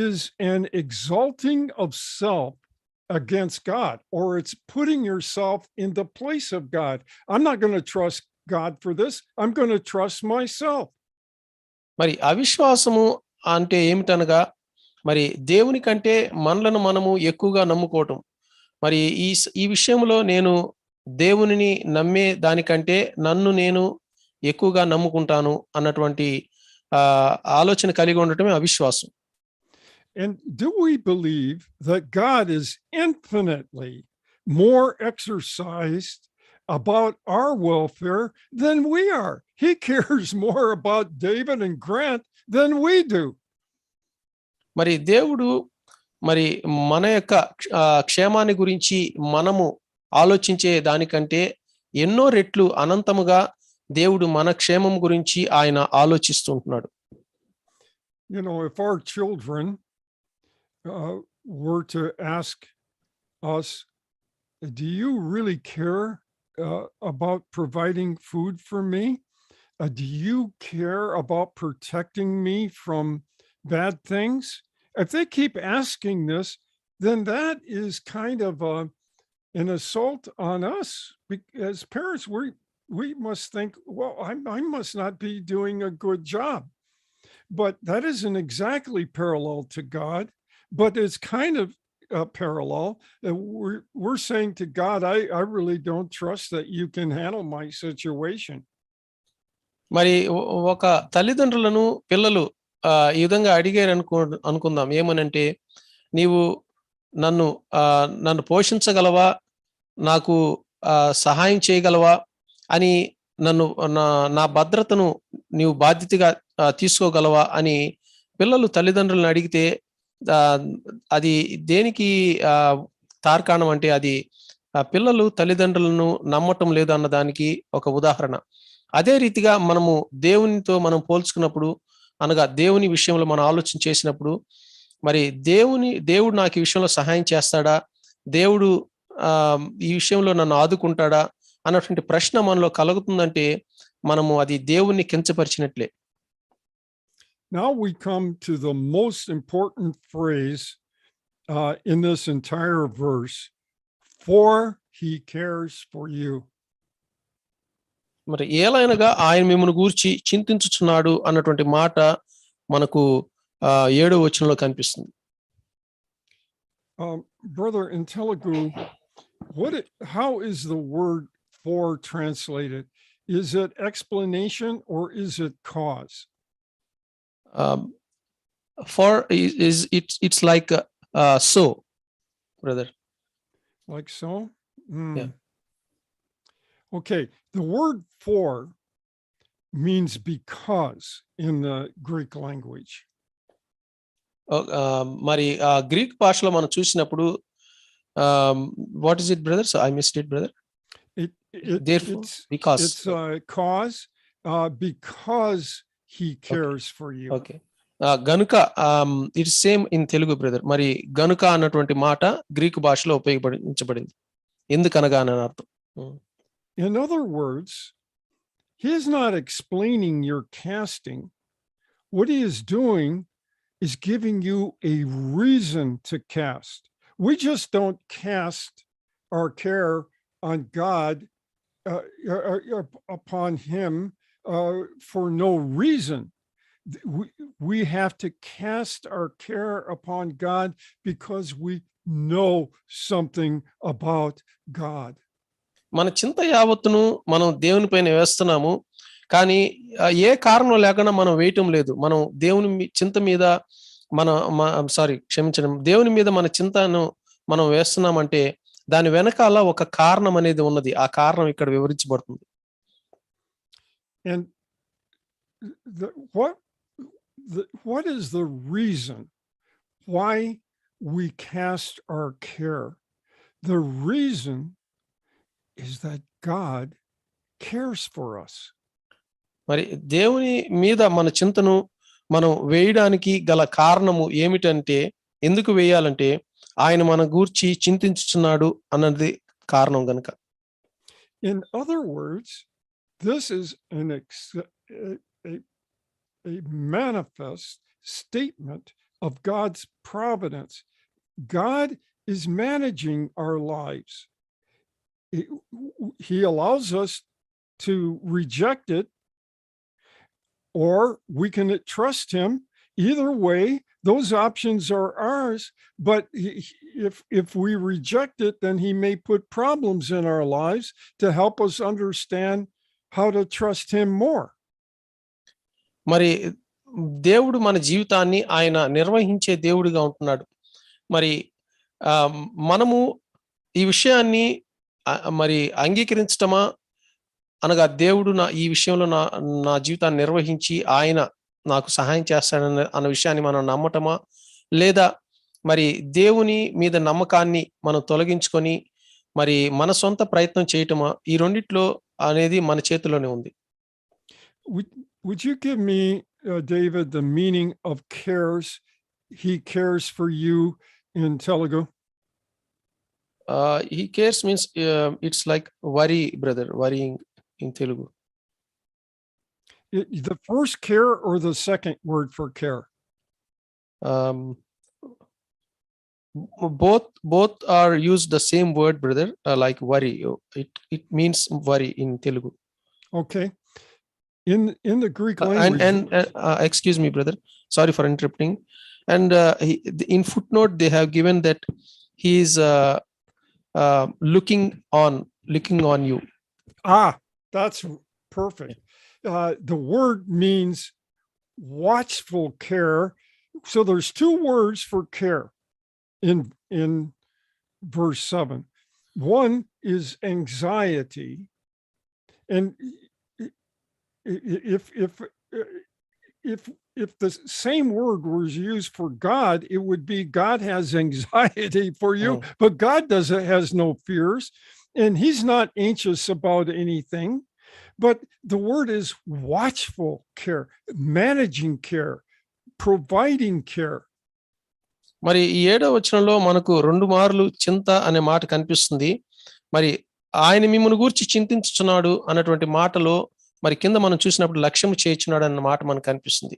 is an exalting of self against God, or it's putting yourself in the place of God. I'm not going to trust God for this. I'm going to trust myself. మరి అవిశ్వాసము అంటే ఏమిటనగా మరి దేవుని కంటే మనలను మనము ఎక్కువగా నమ్ముకోవటం. మరి ఈ విషయంలో నేను దేవునిని నమ్మే దానికంటే నన్ను నేను ఎక్కువగా నమ్ముకుంటాను అన్నటువంటి ఆలోచన కలిగి ఉండటమే అవిశ్వాసం. And do we believe that God is infinitely more exercised about our welfare than we are? He cares more about David and Grant than we do. మరి దేవుడు మరి మన యొక్క క్షేమాన్ని గురించి మనము ఆలోచించే దానికంటే ఎన్నో రెట్లు అనంతముగా దేవుడు మన క్షేమం గురించి ఆయన ఆలోచిస్తుంటున్నాడు. You know, if our children were to ask us, do you really care about providing food for me? Do you care about protecting me from bad things? If they keep asking this, then that is kind of an assault on us. As parents, we must think, well, I must not be doing a good job. But that isn't exactly parallel to God, but it's kind of parallel. We're saying to God, I really don't trust that you can handle my situation. మరి ఒక తల్లిదండ్రులను పిల్లలు ఈ విధంగా అడిగారు అనుకుందాం. ఏమనంటే, నీవు నన్ను పోషించగలవా, నాకు సహాయం చేయగలవా అని, నా భద్రతను నీవు బాధ్యతగా తీసుకోగలవా అని పిల్లలు తల్లిదండ్రులను అడిగితే అది దేనికి తార్కాణం అంటే అది పిల్లలు తల్లిదండ్రులను నమ్మటం లేదు అన్నదానికి ఒక ఉదాహరణ. అదే రీతిగా మనము దేవునితో మనం పోల్చుకున్నప్పుడు, అనగా దేవుని విషయంలో మనం ఆలోచన చేసినప్పుడు, మరి దేవుడు నాకు ఈ విషయంలో సహాయం చేస్తాడా, దేవుడు ఈ విషయంలో నన్ను ఆదుకుంటాడా అన్నటువంటి ప్రశ్న మనలో కలుగుతుందంటే మనము అది దేవుణ్ణి కించపరిచినట్లే. Now we come to the most important phrase in this entire verse, for he cares for you. మరి ఏలైనగా ఆయన మిమ్మల్ని గూర్చి చింతించుచున్నాడు అన్నటువంటి మాట మనకు 7వ వచనంలో కనిపిస్తుంది. Brother, in Telugu, how is the word for translated? Is it explanation or is it cause? For it's like so, brother. Like so? Yeah. Okay, the word for means because in the Greek language. మరి Greek భాషలో మనం చూసినప్పుడు what is it, brother? So I missed it, brother. Therefore, because it's cause because he cares for you. Okay. గనుక it's same in Telugu, brother. మరి గనుక అన్నటువంటి మాట Greek భాషలో ఉపయోగించబడింది. ఎందుకనగా అని అర్థం. In other words, he is not explaining your casting. What he is doing is giving you a reason to cast. We just don't cast our care on God, upon him for no reason. We have to cast our care upon God because we know something about God. మన చింత యావత్తును మనం దేవుని పైన వేస్తున్నాము, కానీ ఏ కారణం లేకుండా మనం వేయటం లేదు. మనం దేవుని చింత మీద క్షమించండి, దేవుని మీద మన చింతను మనం వేస్తున్నామంటే దాని వెనకాల ఒక కారణం అనేది ఉన్నది. ఆ కారణం ఇక్కడ వివరించబడుతుంది. And what is the reason why we cast our care? The reason is that God cares for us. మరి దేవుని మీద మన చింతను మనం వేయడానికి గల కారణము ఏమిటంటే, ఎందుకు వేయాలంటే ఆయన మన గూర్చి చింతించుచున్నాడు అన్నది కారణం గనుక. In other words, this is a manifest statement of God's providence. God is managing our lives. He allows us to reject it, or we can trust him. Either way, those options are ours. But if we reject it, then he may put problems in our lives to help us understand how to trust him more. మరి దేవుడు మన జీవితాన్ని ఆయన నిర్వహించే దేవుడిగా ఉంటున్నాడు. మరి మనము ఈ విషయాన్ని మరి అంగీకరించటమా, అనగా దేవుడు ఈ విషయంలో నా జీవితాన్ని నిర్వహించి ఆయన నాకు సహాయం చేస్తాడన్న అన్న విషయాన్ని మనం నమ్మటమా, లేదా మరి దేవుని మీద నమ్మకాన్ని మనం తొలగించుకొని మరి మన సొంత ప్రయత్నం చేయటమా, ఈ రెండిట్లో అనేది మన చేతిలోనే ఉంది. Would you give me, David, the meaning of cares? He cares for you in Telugu. He cares means it's like worry, brother, worrying in Telugu. The first care or the second word for care? Both are used the same word, brother, like worry. It means worry in Telugu. Okay. In the Greek language. And excuse me, brother, sorry for interrupting. And in footnote they have given that he is looking on you. That's perfect. The word means watchful care. So there's two words for care in verse 7. One is anxiety, and if the same word was used for God, it would be God has anxiety for you, but God has no fears, and he's not anxious about anything. But the word is watchful care, managing care, providing care. మరి ఈ 7వ వచనంలో మనకు 2 మార్లు చింత అనే మాట కనిపిస్తుంది. మరి ఆయన మిమ్మును గూర్చి చింతించుచున్నాడు అన్నటువంటి మాటలో మరి కింద మనం చూసినప్పుడు లక్ష్యము చేయుచున్నాడు అన్న మాట మనకు కనిపిస్తుంది.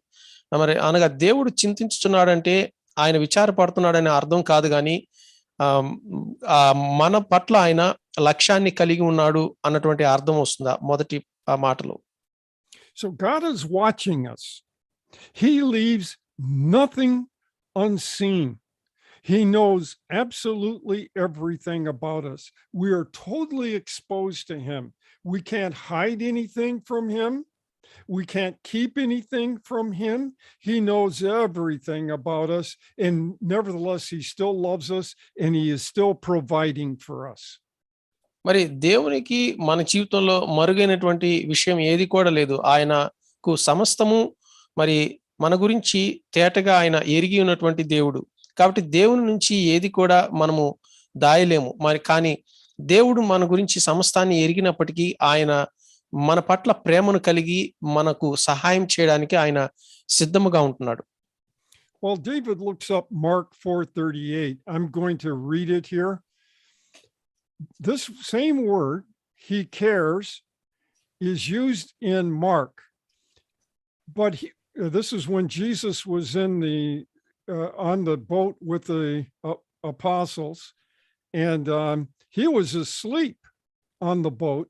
మరి అనగా దేవుడు చింతించుచున్నాడంటే ఆయన విచారపడుతున్నాడనే అర్థం కాదు, కానీ మన పట్ల ఆయన లక్ష్యాన్ని కలిగి ఉన్నాడు అన్నటువంటి అర్థం వస్తుంది మొదటి మాటలో. So God is watching us. He leaves nothing unseen. He knows absolutely everything about us. We are totally exposed to him. We can't hide anything from him. We can't keep anything from him. He knows everything about us, and nevertheless, he still loves us, and he is still providing for us. మరి దేవునికి మన జీవితంలో మరుగైనటువంటి విషయం ఏది కూడా లేదు. ఆయనకు సమస్తము మరి మన గురించి తేటగా ఆయన ఎరిగి ఉన్నటువంటి దేవుడు. కాబట్టి దేవుని నుంచి ఏది కూడా మనము దాయలేము. మరి కానీ దేవుడు మన గురించి సమస్తాన్ని ఎరిగినప్పటికీ ఆయన మన పట్ల ప్రేమను కలిగి మనకు సహాయం చేయడానికి ఆయన సిద్ధముగా ఉంటున్నాడు. Well, David looks up Mark 4:38. I'm going to read it here. This same word, he cares, is used in Mark. But this is when Jesus was on the boat with the apostles, and he was asleep on the boat,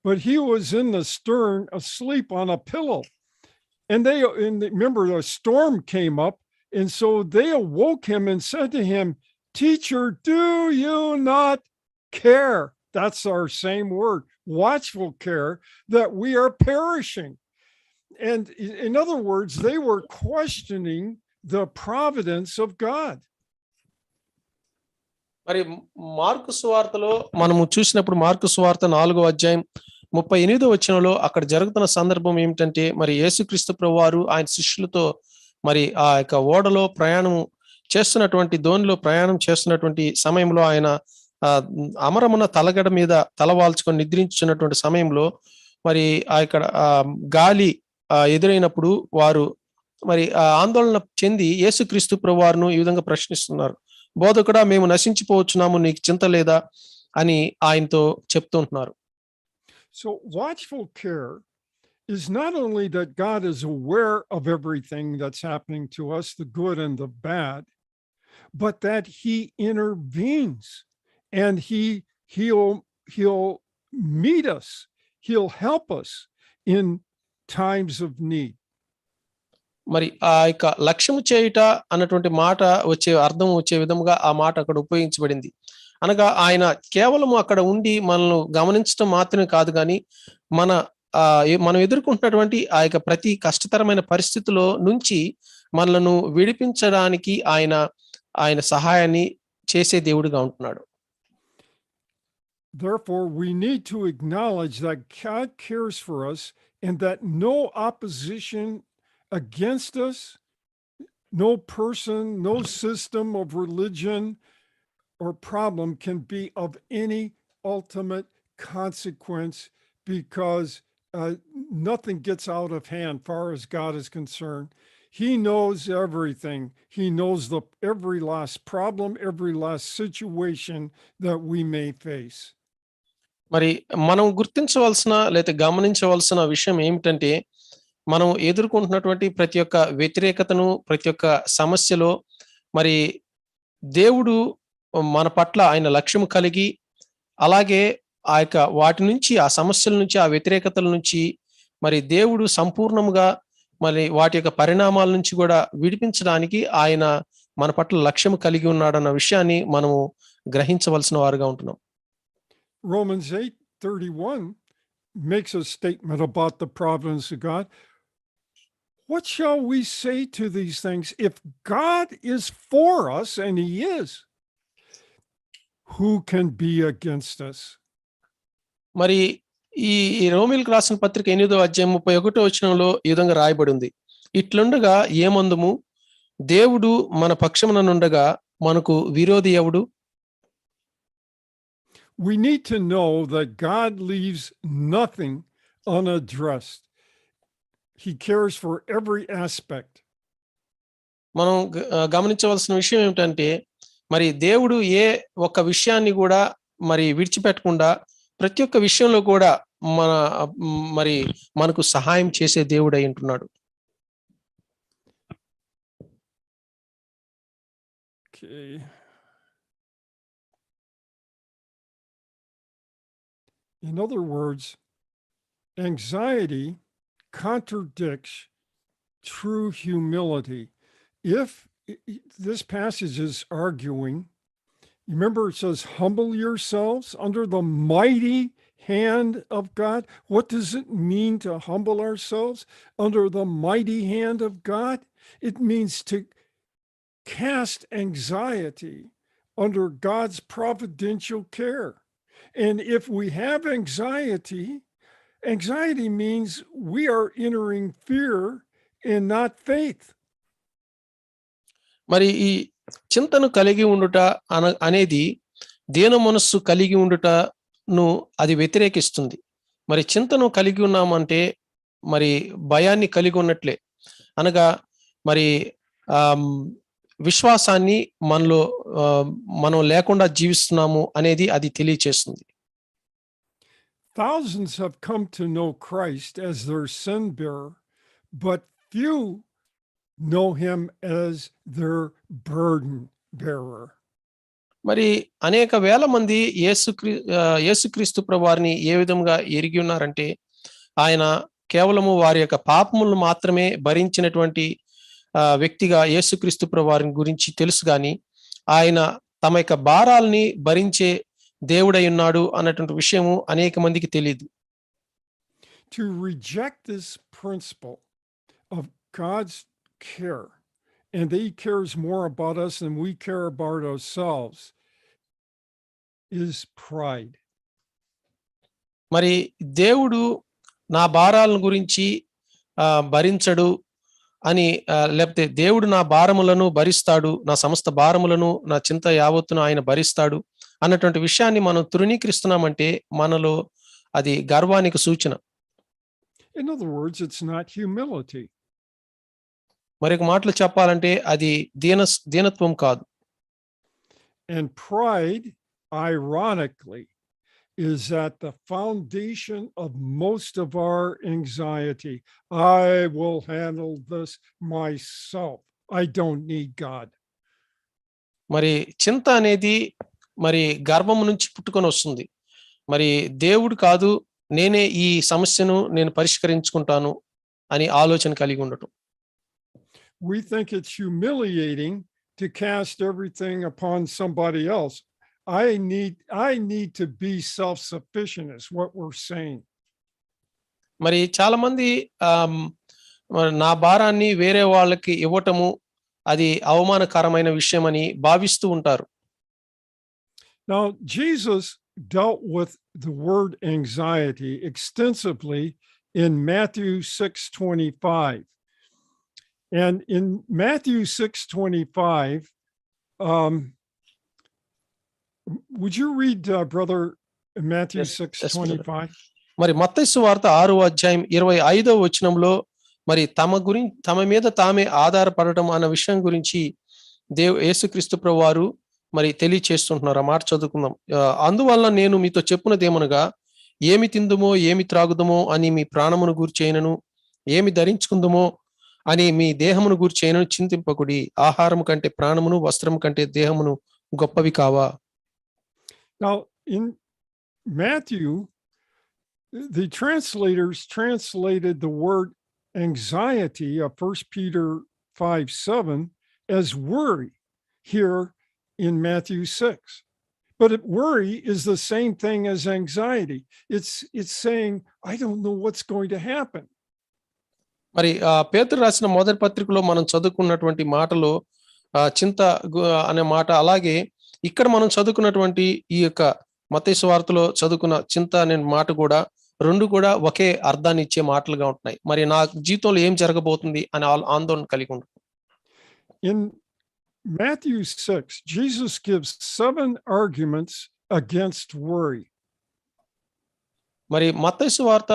but he was in the stern asleep on a pillow. And remember, a storm came up, and so they awoke him and said to him, "Teacher, do you not care?" That's our same word, watchful care, that we are perishing. And in other words, they were questioning the providence of God. మరి mark సువార్తలో మనము చూసినప్పుడు mark సువార్త 4వ అధ్యాయం 38వ వచనంలో అక్కడ జరుగుతున్న సందర్భం ఏమిటంటే మరి యేసుక్రీస్తు ప్రభువారు ఆయన శిష్యులతో మరి ఆ యొక్క ఓడలో ప్రయాణం చేస్తున్నటువంటి దోణిలో ప్రయాణం చేస్తున్నటువంటి సమయంలో ఆయన అమరమున తలగడ మీద తలవాల్చుకొని నిద్రించున్నటువంటి సమయంలో మరి ఆ ఇక్కడ గాలి ఎదురైనప్పుడు వారు మరి ఆందోళన చెంది యేసుక్రీస్తు ప్రభువారును ఈ విధంగా ప్రశ్నిస్తున్నారు. బోధకుడా, మేము నశించిపోవచ్చున్నాము, నీకు చింత లేదా అని ఆయనతో చెప్తుంటున్నారు. So watchful care is not only that God is aware of everything that's happening to us, the good and the bad, but that he intervenes and he'll meet us. He'll help us in times of need. మరి ఆ యొక్క లక్ష్యము చేయుట అన్నటువంటి మాట అర్థం వచ్చే విధముగా ఆ మాట అక్కడ ఉపయోగించబడింది. అనగా ఆయన కేవలం అక్కడ ఉండి మనల్ని గమనించడం మాత్రమే కాదు, కానీ మనం ఎదుర్కొంటున్నటువంటి ఆ యొక్క ప్రతి కష్టతరమైన పరిస్థితిలో నుంచి మనలను విడిపించడానికి ఆయన సహాయాన్ని చేసే దేవుడిగా ఉంటున్నాడు. Therefore, we need to acknowledge that God cares for us and that no opposition against us, no person, no system of religion or problem can be of any ultimate consequence, because nothing gets out of hand far as God is concerned. He knows everything. He knows every last problem, every last situation that we may face. మరి మనం గుర్తించవలసిన లేదా గమనించవలసిన విషయం ఏమిటంటే, మనం ఎదుర్కొంటున్నటువంటి ప్రతి ఒక్క వ్యతిరేకతను, ప్రతి ఒక్క సమస్యలో మరి దేవుడు మన పట్ల ఆయన లక్ష్యం కలిగి, అలాగే ఆ యొక్క వాటి నుంచి, ఆ సమస్యల నుంచి, ఆ వ్యతిరేకతల నుంచి మరి దేవుడు సంపూర్ణంగా మరి వాటి యొక్క పరిణామాల నుంచి కూడా విడిపించడానికి ఆయన మన పట్ల లక్ష్యం కలిగి ఉన్నాడన్న విషయాన్ని మనము గ్రహించవలసిన వారుగా ఉంటున్నాం. Romans 8:31 makes a statement about the providence of God. What shall we say to these things? If God is for us, and he is, who can be against us? మరి ఈ రోమీయులకు రాసిన పత్రిక 8వ అధ్యాయం 31వ వచనంలో ఈ విధంగా రాయబడి ఉంది. ఇట్లుండగా ఏమందుము, దేవుడు మన పక్షముననుండగా మనకు విరోధి ఎవడు? We need to know that God leaves nothing unaddressed. He cares for every aspect. మనం గమనించవలసిన విషయం ఏమిటంటే, మరి దేవుడు ఏ ఒక్క విషయాన్ని కూడా మరి విడిచిపెట్టకుండా ప్రతి ఒక్క విషయంలో కూడా మనకు సహాయం చేసే దేవుడు అయి ఉంటున్నాడు. Okay. In other words, anxiety contradicts true humility. If this passage is arguing, remember it says, humble yourselves under the mighty hand of God. What does it mean to humble ourselves under the mighty hand of God? It means to cast anxiety under God's providential care. And if we have anxiety means we are entering fear and not faith. మరి ఈ చింతను కలిగి ఉండుట అనేది దీన మనస్సు కలిగి ఉండుటను అది వ్యతిరేకిస్తుంది. మరి చింతను కలిగి ఉన్నామంటే మరి భయాన్ని కలిగి ఉన్నట్లే. అనగా మరి విశ్వాసాన్ని మనం లేకుండా జీవిస్తున్నాము అనేది అది తెలియచేస్తుంది. Thousands have come to know Christ as their sin bearer, but few know him as their burden bearer. మరి అనేక వేల మంది యేసుక్రీస్తు ప్రభువారిని ఏ విధంగా ఎరిగి ఉన్నారంటే, ఆయన కేవలము వారి యొక్క పాపములను మాత్రమే భరించినటువంటి వ్యక్తిగా యేసుక్రీస్తు ప్రభువారిని గురించి తెలుసు, కానీ ఆయన తమ యొక్క భారాల్ని భరించే దేవుడై ఉన్నాడు అన్నటువంటి విషయము అనేక మందికి తెలియదు. To reject this principle of God's care, and He cares more about us than we care about ourselves, is pride. మరి దేవుడు నా భారాలను గురించి భరించడు అని లేకపోతే దేవుడు నా భారములను భరిస్తాడు, నా సమస్త భారములను, నా చింత యావత్తును ఆయన భరిస్తాడు అన్నటువంటి విషయాన్ని మనం తృణీకరిస్తున్నామంటే మనలో అది గర్వానికి సూచన. In other words, it's not humility. మరొక మాటలు చెప్పాలంటే అది దీనత్వం కాదు. And pride, ironically, is at the foundation of most of our anxiety. I will handle this myself. I don't need God. మరి చింత అనేది మరి గర్భం నుంచి పుట్టుకొని వస్తుంది. మరి దేవుడు కాదు, నేనే ఈ సమస్యను నేను పరిష్కరించుకుంటాను అని ఆలోచన కలిగి ఉండటం. We think it's humiliating to cast everything upon somebody else. I need to be self-sufficient is what we're saying. మరి చాలా మంది నా భారాన్ని వేరే వాళ్ళకి ఇవ్వటము అది అవమానకరమైన విషయమని భావిస్తూ ఉంటారు. Now, Jesus dealt with the word anxiety extensively in Matthew 6:25. And in Matthew 6:25, would you read, brother, Matthew 6:25? మరి మత్తయి సువార్త 6వ అధ్యాయం 25వ వచనంలో మరి తమ మీద తామే ఆధారపడటం అన్న విషయం గురించి యేసుక్రీస్తు ప్రభువారు మరి తెలియచేస్తుంటున్నారు. ఆ మాట చదువుకుందాం. అందువల్ల నేను మీతో చెప్పున్నదేమనగా, ఏమి తిందుమో ఏమి త్రాగుదమో అని మీ ప్రాణమును గూర్చేయనను, ఏమి ధరించుకుందుమో అని మీ దేహమును గూర్చేయనను చింతింపకుడి. ఆహారము కంటే ప్రాణమును, వస్త్రము కంటే దేహమును గొప్పవి కావా. Now, in Matthew, the translators translated the word anxiety of 1 Peter 5:7 as worry here in Matthew 6. But worry is the same thing as anxiety. It's saying, I don't know what's going to happen. మరి పేతురు రాసిన మొదటి పత్రికలో మనం చదువుకున్నటువంటి మాటలో చింత అనే మాట, అలాగే ఇక్కడ మనం చదువుకున్నటువంటి ఈ యొక్క మత్తయి సువార్తలో చదువుకున్న చింత అనే మాట కూడా రెండు కూడా ఒకే అర్థాన్ని ఇచ్చే మాటలుగా ఉంటున్నాయి. మరి నా జీవితంలో ఏం జరగబోతుంది అనే ఆందోళన కలిగి ఉంటుంది. In Matthew 6, Jesus gives 7 arguments against worry. మరి మత్తయి సువార్త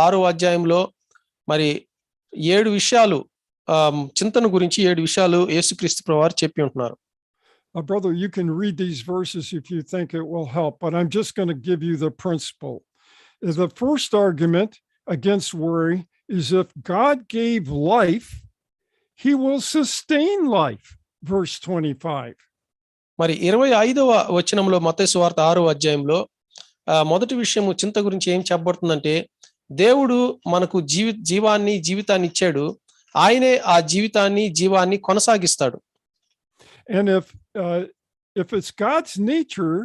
6వ అధ్యాయంలో మరి 7 విషయాలు చింతన గురించి 7 విషయాలు యేసుక్రీస్తు ప్రభువారు చెప్పి ఉంటున్నారు. Brother, you can read these verses if you think it will help, but I'm just going to give you the principle. The first argument against worry is if God gave life, He will sustain life. Verse 25. మరి 25వ వచనంలో మత్తయి సువార్త 6వ అధ్యాయంలో మొదటి విషయం చింత గురించి ఏం చెప్పబడుతుందంటే, దేవుడు మనకు జీవితాన్ని ఇచ్చాడు, ఆయనే ఆ జీవాన్ని కొనసాగిస్తాడు. And if it's God's nature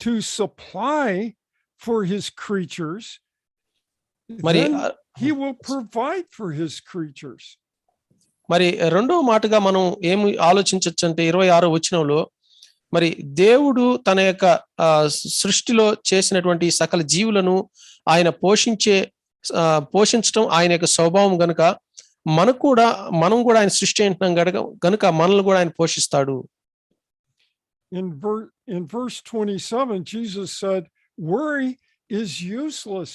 to supply for His creatures, then He will provide for His creatures. మరి రెండవ మాటగా మనం ఏమి ఆలోచించవచ్చు అంటే 26వ వచనంలో మరి దేవుడు తన యొక్క సృష్టిలో చేసినటువంటి సకల జీవులను ఆయన పోషించడం ఆయన యొక్క స్వభావం గనుక మనం కూడా ఆయన సృష్టి అంటున్నాం గనుక మనల్ని కూడా ఆయన పోషిస్తాడు. In verse 27, Jesus said, worry is useless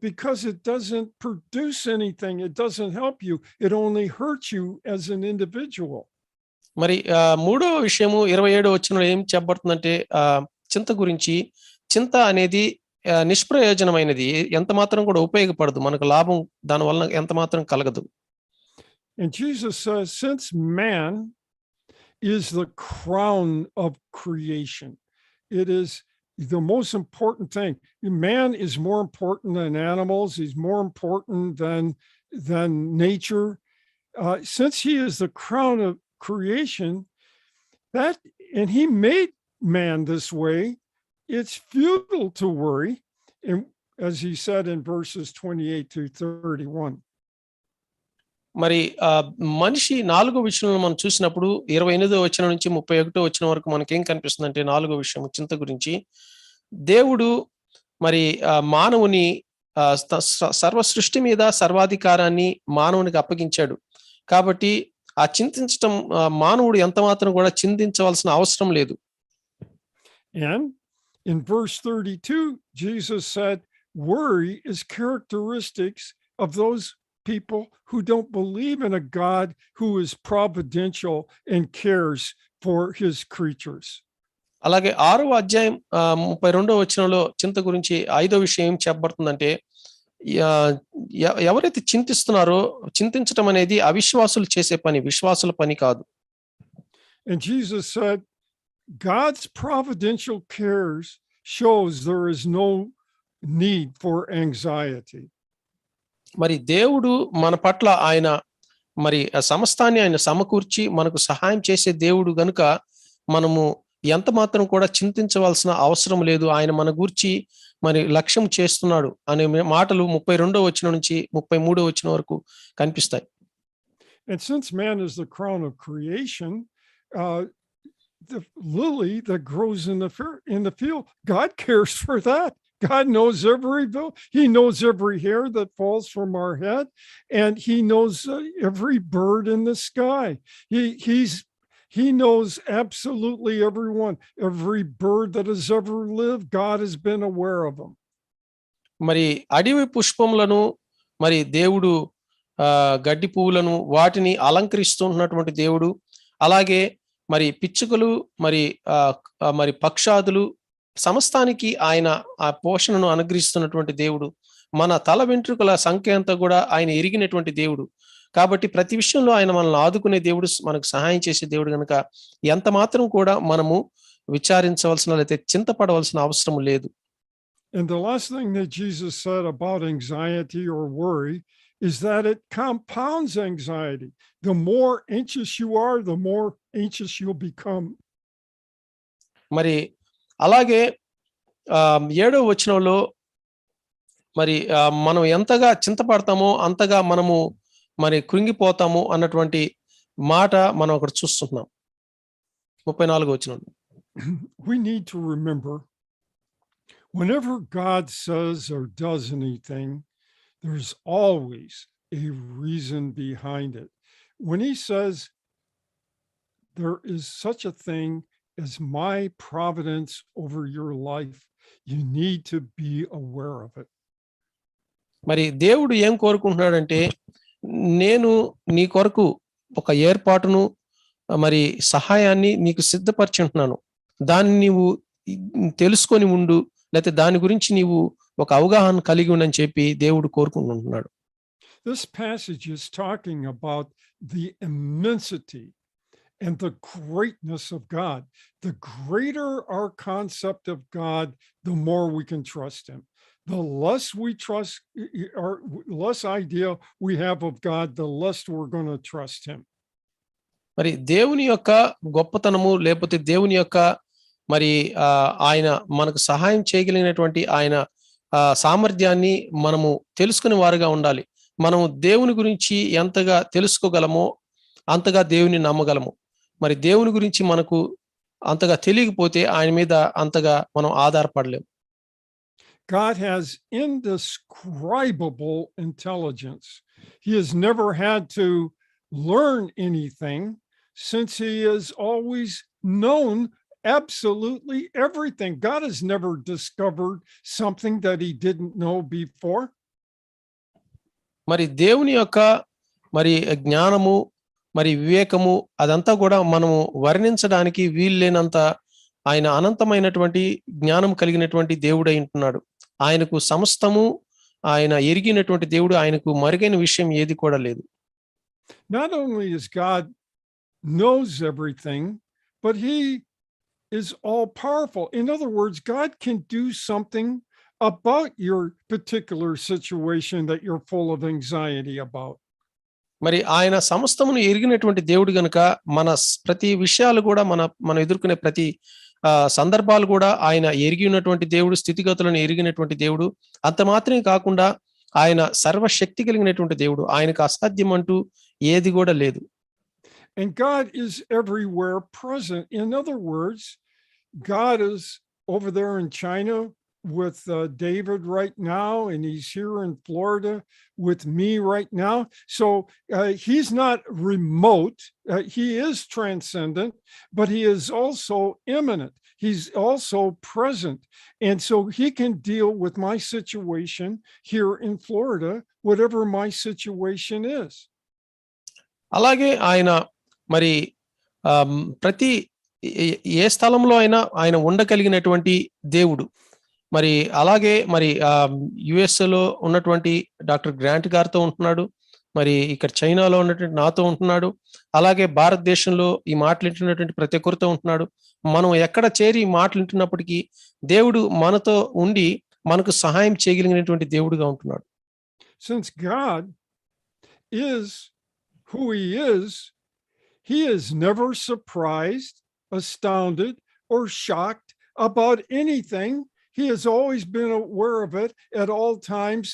because it doesn't produce anything. It doesn't help you. It only hurts you as an individual. మరి మూడో విషయము 27వ వచనంలో ఏం చెప్పబడుతుందంటే చింత గురించి, చింత అనేది నిష్ప్రయోజనమైనది, ఎంత మాత్రం కూడా ఉపయోగపడదు, మనకు లాభం దాని వలన ఎంత మాత్రం కలగదు. And Jesus says, since man is the crown of creation, it is the most important thing. Man is more important than animals. He's more important than nature. Since he is the crown of creation, and he made man this way, it's futile to worry. And as he said in verses 28 to 31. మరి మనిషి 4వ విషయంలో మనం చూసినప్పుడు 28వ వచనం నుంచి 31వ వచనం వరకు మనకేం కనిపిస్తుందంటే 4వ విషయం చింత గురించి దేవుడు మరి మానవుని సర్వ సృష్టి మీద సర్వాధికారాన్ని మానవునికి అప్పగించాడు. కాబట్టి ఆ చింతించటం మానవుడు ఎంత మాత్రం కూడా చింతించవలసిన అవసరం లేదు. And in verse 32, Jesus said, worry is characteristics of those people who don't believe in a God who is providential and cares for his creatures. అలాగే 6వ అధ్యాయం 32వ వచనంలో చింత గురించి 5వ విషయం ఏం చెప్పబడుతుందంటే ఎవరైతే చింతిస్తున్నారో చింతించటం అనేది అవిశ్వాసులు చేసే పని, విశ్వాసుల పని కాదు. And Jesus said, God's providential cares shows there is no need for anxiety. మరి దేవుడు మన పట్ల ఆయన మరి సమస్తాన్ని ఆయన సమకూర్చి మనకు సహాయం చేసే దేవుడు గనుక మనము ఎంత మాత్రం కూడా చింతించవలసిన అవసరం లేదు. ఆయన మన గూర్చి మరి లక్ష్యం చేస్తున్నాడు అనే మాటలు 32వ వచనం నుంచి 33వ వచనం వరకు కనిపిస్తాయి. And since man is the crown of creation, the lily that grows in the field, God cares for that. God knows he knows every hair that falls from our head, and he knows every bird in the sky. He knows absolutely everyone, every bird that has ever lived. God has been aware of them. మరి అడవి పుష్పములను మరి దేవుడు గడ్డి పువ్వులను వాటిని అలంకరిస్తున్నటువంటి దేవుడు, అలాగే మరి పిచ్చుకలు మరి పక్షాదులు సమస్తానికి ఆయన ఆ పోషణను అనుగ్రహిస్తున్నటువంటి దేవుడు. మన తల వెంట్రుకల సంఖ్య అంతా కూడా ఆయన ఎరిగినటువంటి దేవుడు. కాబట్టి ప్రతి విషయంలో ఆయన మనల్ని ఆదుకునే దేవుడు, మనకు సహాయం చేసే దేవుడు కనుక ఎంత మాత్రం కూడా మనము విచారించవలసిన లేకపోతే చింతపడవలసిన అవసరం లేదు. And the last thing that Jesus said about anxiety or worry is that it compounds anxiety. The more anxious you are, the more anxious you'll become. మరి అలాగే 7వ వచనంలో మరి మనం ఎంతగా చింతపడతామో అంతగా మనము మరి కృంగిపోతాము అన్నటువంటి మాట మనం అక్కడ చూస్తున్నాం. 34వ వచనం. We need to remember, whenever God says or does anything, there's always a reason behind it. When he says there is such a thing as my providence over your life, you need to be aware of it. మరి దేవుడు ఏం కోరుకుంటున్నాడంటే, నేను నీ కొరకు ఒక ఏర్పాటును మరి సహాయాన్ని నీకు సిద్ధపరిచి ఉంటున్నాను, దాన్ని నీవు తెలుసుకొని ఉండు, లేకపోతే దాని గురించి నీవు ఒక అవగాహన కలిగి ఉండని చెప్పి దేవుడు కోరుకుంటున్నాడు. This passage is talking about the immensity and the greatness of God. The greater our concept of God, the more we can trust him. The less we trust, or less idea we have of God, the less we're going to trust him. మరి దేవుని యొక్క గొప్పతనము లేకపోతే దేవుని యొక్క మరి ఆయన మనకు సహాయం చేయగలిగినటువంటి ఆయన సామర్థ్యాన్ని మనము తెలుసుకునే వారుగా ఉండాలి. మనము దేవుని గురించి ఎంతగా తెలుసుకోగలమో అంతగా దేవుని నమ్మగలము. మరి దేవుని గురించి మనకు అంతగా తెలియకపోతే ఆయన మీద అంతగా మనం ఆధారపడలేము. God has indescribable intelligence. He has never had to learn anything, since he has always known absolutely everything. God has never discovered something that he didn't know before. మరి దేవుని యొక్క మరి జ్ఞానము మరి వివేకము అదంతా కూడా మనము వర్ణించడానికి వీల్లేనంత ఆయన అనంతమైనటువంటి జ్ఞానం కలిగినటువంటి దేవుడై ఉంటున్నాడు. ఆయనకు సమస్తము ఆయన ఎరిగినటువంటి దేవుడు, ఆయనకు మరుగైన విషయం ఏది కూడా లేదు. Not only is God knows everything, but he is all powerful. In other words, God can do something about your particular situation that you're full of anxiety about. మరి ఆయన సమస్తమును ఎరిగినటువంటి దేవుడు గనుక మన ప్రతి విషయాలు కూడా మనం ఎదుర్కొనే ప్రతి సందర్భాలు కూడా ఆయన ఎరిగి ఉన్నటువంటి దేవుడు, స్థితిగతులను ఎరిగినటువంటి దేవుడు. అంత మాత్రమే కాకుండా ఆయన సర్వశక్తి కలిగినటువంటి దేవుడు. ఆయనకు అసాధ్యం అంటూ ఏది కూడా లేదు. And God is everywhere present. In other words, God is over there in China with David right now, and he's here in Florida with me right now. So he's not remote. He is transcendent, but he is also immanent. He's also present. And so he can deal with my situation here in Florida, whatever my situation is. అలాగే ఆయన మరి ప్రతి ఏ స్థలంలో అయినా ఆయన ఉండగలిగినటువంటి దేవుడు. మరి అలాగే మరి యుఎస్ఏలో ఉన్నటువంటి డాక్టర్ గ్రాంట్ గారితో ఉంటున్నాడు. మరి ఇక్కడ చైనాలో ఉన్నటువంటి నాతో ఉంటున్నాడు. అలాగే భారతదేశంలో ఈ మాటలు వింటున్నటువంటి ప్రతి ఒక్కరితో ఉంటున్నాడు. మనం ఎక్కడ చేరి ఈ మాటలు వింటున్నప్పటికీ దేవుడు మనతో ఉండి మనకు సహాయం చేయగలిగినటువంటి దేవుడుగా ఉంటున్నాడు. Since God is who he is never surprised, astounded, or shocked about anything. He has always been aware of it at all times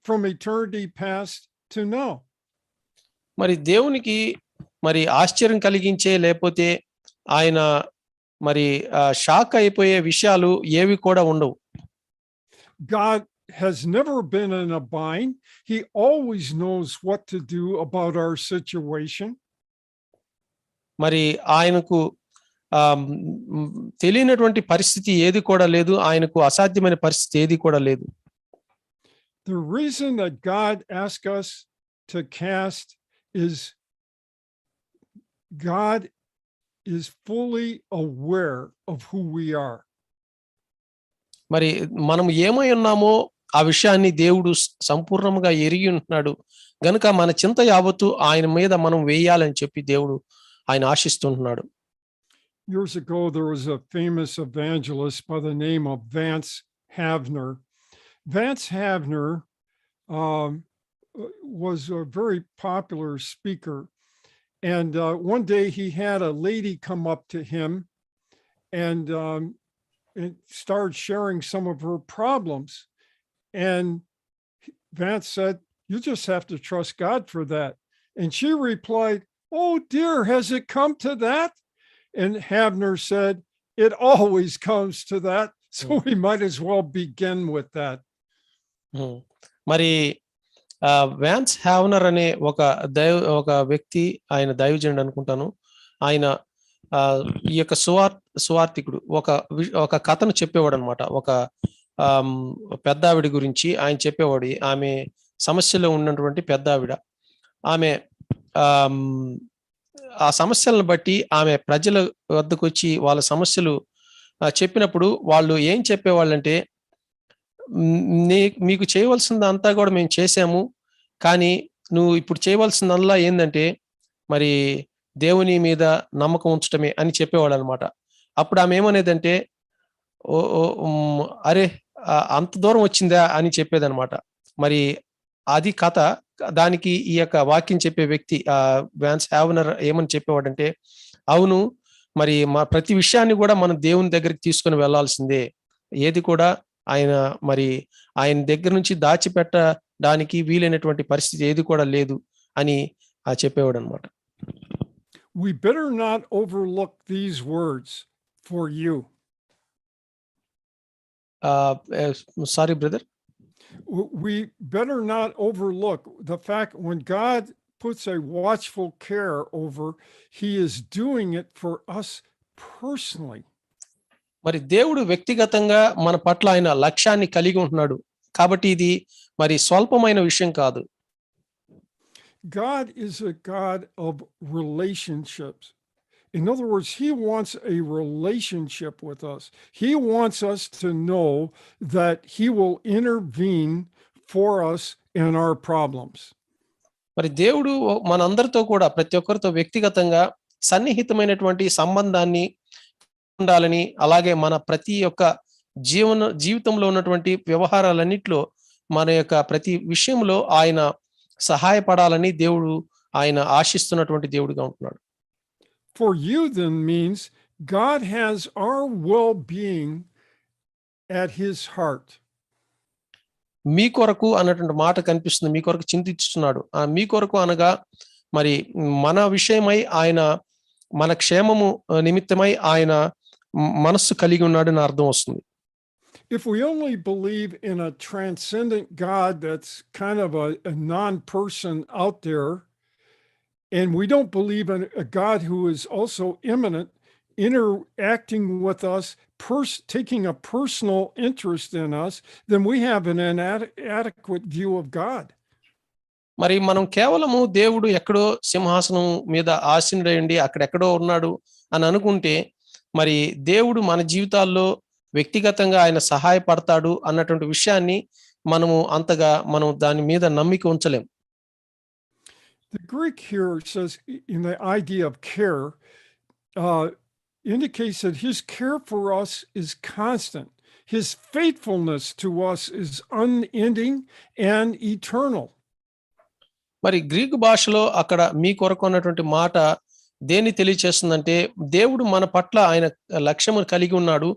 from eternity past to now. మరి దేవునికి మరి ఆశ్చర్యం కలిగించే లేకపోతే ఆయన మరి షాక్ అయిపోయే విషయాలు ఏవి కూడా ఉండవు. God has never been in a bind. He always knows what to do about our situation. మరి ఆయనకు తెలియనటువంటి పరిస్థితి ఏది కూడా లేదు. ఆయనకు అసాధ్యమైన పరిస్థితి ఏది కూడా లేదు. The reason that God asks us to cast is God is fully aware of who we are. మరి మనం ఏమై ఉన్నామో ఆ విషయాన్ని దేవుడు సంపూర్ణంగా ఎరిగి ఉంటున్నాడు గనుక మన చింత యావత్తు ఆయన మీద మనం వేయాలని చెప్పి దేవుడు ఆయన ఆశిస్తుంటున్నాడు. Years ago, there was a famous evangelist by the name of Vance Havner. Vance Havner was a very popular speaker. And one day he had a lady come up to him and started sharing some of her problems. And Vance said, "You just have to trust God for that." And she replied, "Oh dear, has it come to that?" And Havner said, "It always comes to that. So we might as well begin with that." మరి vans హ్యావనర్ అనే ఒక వ్యక్తి, ఆయన దైవజనుడు అనుకుంటాను. ఆయన ఈ యొక్క సువార్థికుడు ఒక కథను చెప్పేవాడు అనమాట. ఒక పెద్ద ఆవిడ గురించి ఆయన చెప్పేవాడు. ఆమె సమస్యలో ఉన్నటువంటి పెద్ద ఆవిడ. ఆమె ఆ సమస్యలను బట్టి ఆమె ప్రజల వద్దకు వచ్చి వాళ్ళ సమస్యలు చెప్పినప్పుడు వాళ్ళు ఏం చెప్పేవాళ్ళంటే, మీకు చేయవలసిందంతా కూడా మేము చేసాము, కానీ నువ్వు ఇప్పుడు చేయవలసిందల్లా ఏంటంటే మరి దేవుని మీద నమ్మకం ఉంచటమే అని చెప్పేవాళ్ళు అనమాట. అప్పుడు ఆమె ఏమనేదంటే, అరే అంత దూరం వచ్చిందా అని చెప్పేదనమాట. మరి అది కథ. దానికి ఈ యొక్క వాక్యం చెప్పే వ్యక్తి వ్యాన్స్ హ్యావనర్ ఏమని చెప్పేవాడంటే, అవును, మరి మా ప్రతి విషయాన్ని కూడా మనం దేవుని దగ్గరికి తీసుకొని వెళ్లాల్సిందే. ఏది కూడా ఆయన దగ్గర నుంచి దాచిపెట్టడానికి వీలైనటువంటి పరిస్థితి ఏది కూడా లేదు అని చెప్పేవాడు అనమాట. We better not overlook these words for you. Sorry, brother. We better not overlook the fact when God puts a watchful care over, he is doing it for us personally. మరి దేవుడు వ్యక్తిగతంగా మన పట్ల ఆయన లక్ష్యాన్ని కలిగి ఉంటున్నాడు కాబట్టి ఇది మరి స్వల్పమైన విషయం కాదు. God is a God of relationships. In other words, he wants a relationship with us. He wants us to know that he will intervene for us in our problems. మరి దేవుడు మనందరితో కూడా ప్రతి ఒక్కరితో వ్యక్తిగతంగా సన్నిహితమైనటువంటి సంబంధాన్ని ఉండాలని, అలాగే మన ప్రతి ఒక్క జీవితంలో ఉన్నటువంటి వ్యవహారాలన్నిట్లో మన యొక్క ప్రతి విషయంలో ఆయన సహాయపడాలని దేవుడు ఆయన ఆశిస్తున్నటువంటి దేవుడిగా ఉంటున్నాడు. For you then means God has our well-being at his heart. మీ కొరకు అన్నటువంటి మాట కనిపిస్తుంది. మీ కొరకు చింతిస్తున్నాడు. మీ కొరకు అనగా మరి మన విషయమై ఆయన, మన క్షేమము నిమిత్తమై ఆయన మనస్సు కలిగి ఉన్నాడని అర్థం వస్తుంది. If we only believe in a transcendent God that's kind of a non-person out there, and we don't believe in a God who is also immanent, interacting with us, taking a personal interest in us, then we have an inadequate view of God. మరి మనం కేవలము దేవుడు ఎక్కడో సింహాసనం మీద ఆసీనుడై ఉండి అక్కడెక్కడో ఉన్నాడు అని అనుకుంటే, మరి దేవుడు మన జీవితాల్లో వ్యక్తిగతంగా ఆయన సహాయపడతాడు అన్నటువంటి విషయాన్ని మనం దాని మీద నమ్మిక ఉంచలేం. The Greek here says, in the idea of care, indicates that his care for us is constant. His faithfulness to us is unending and eternal. మరి గ్రీకు భాషలో అక్కడ మీ కొరకు అన్నటువంటి మాట దేన్ని తెలియచేస్తుందంటే, దేవుడు మన పట్ల ఆయన లక్ష్యం కలిగి ఉన్నాడు.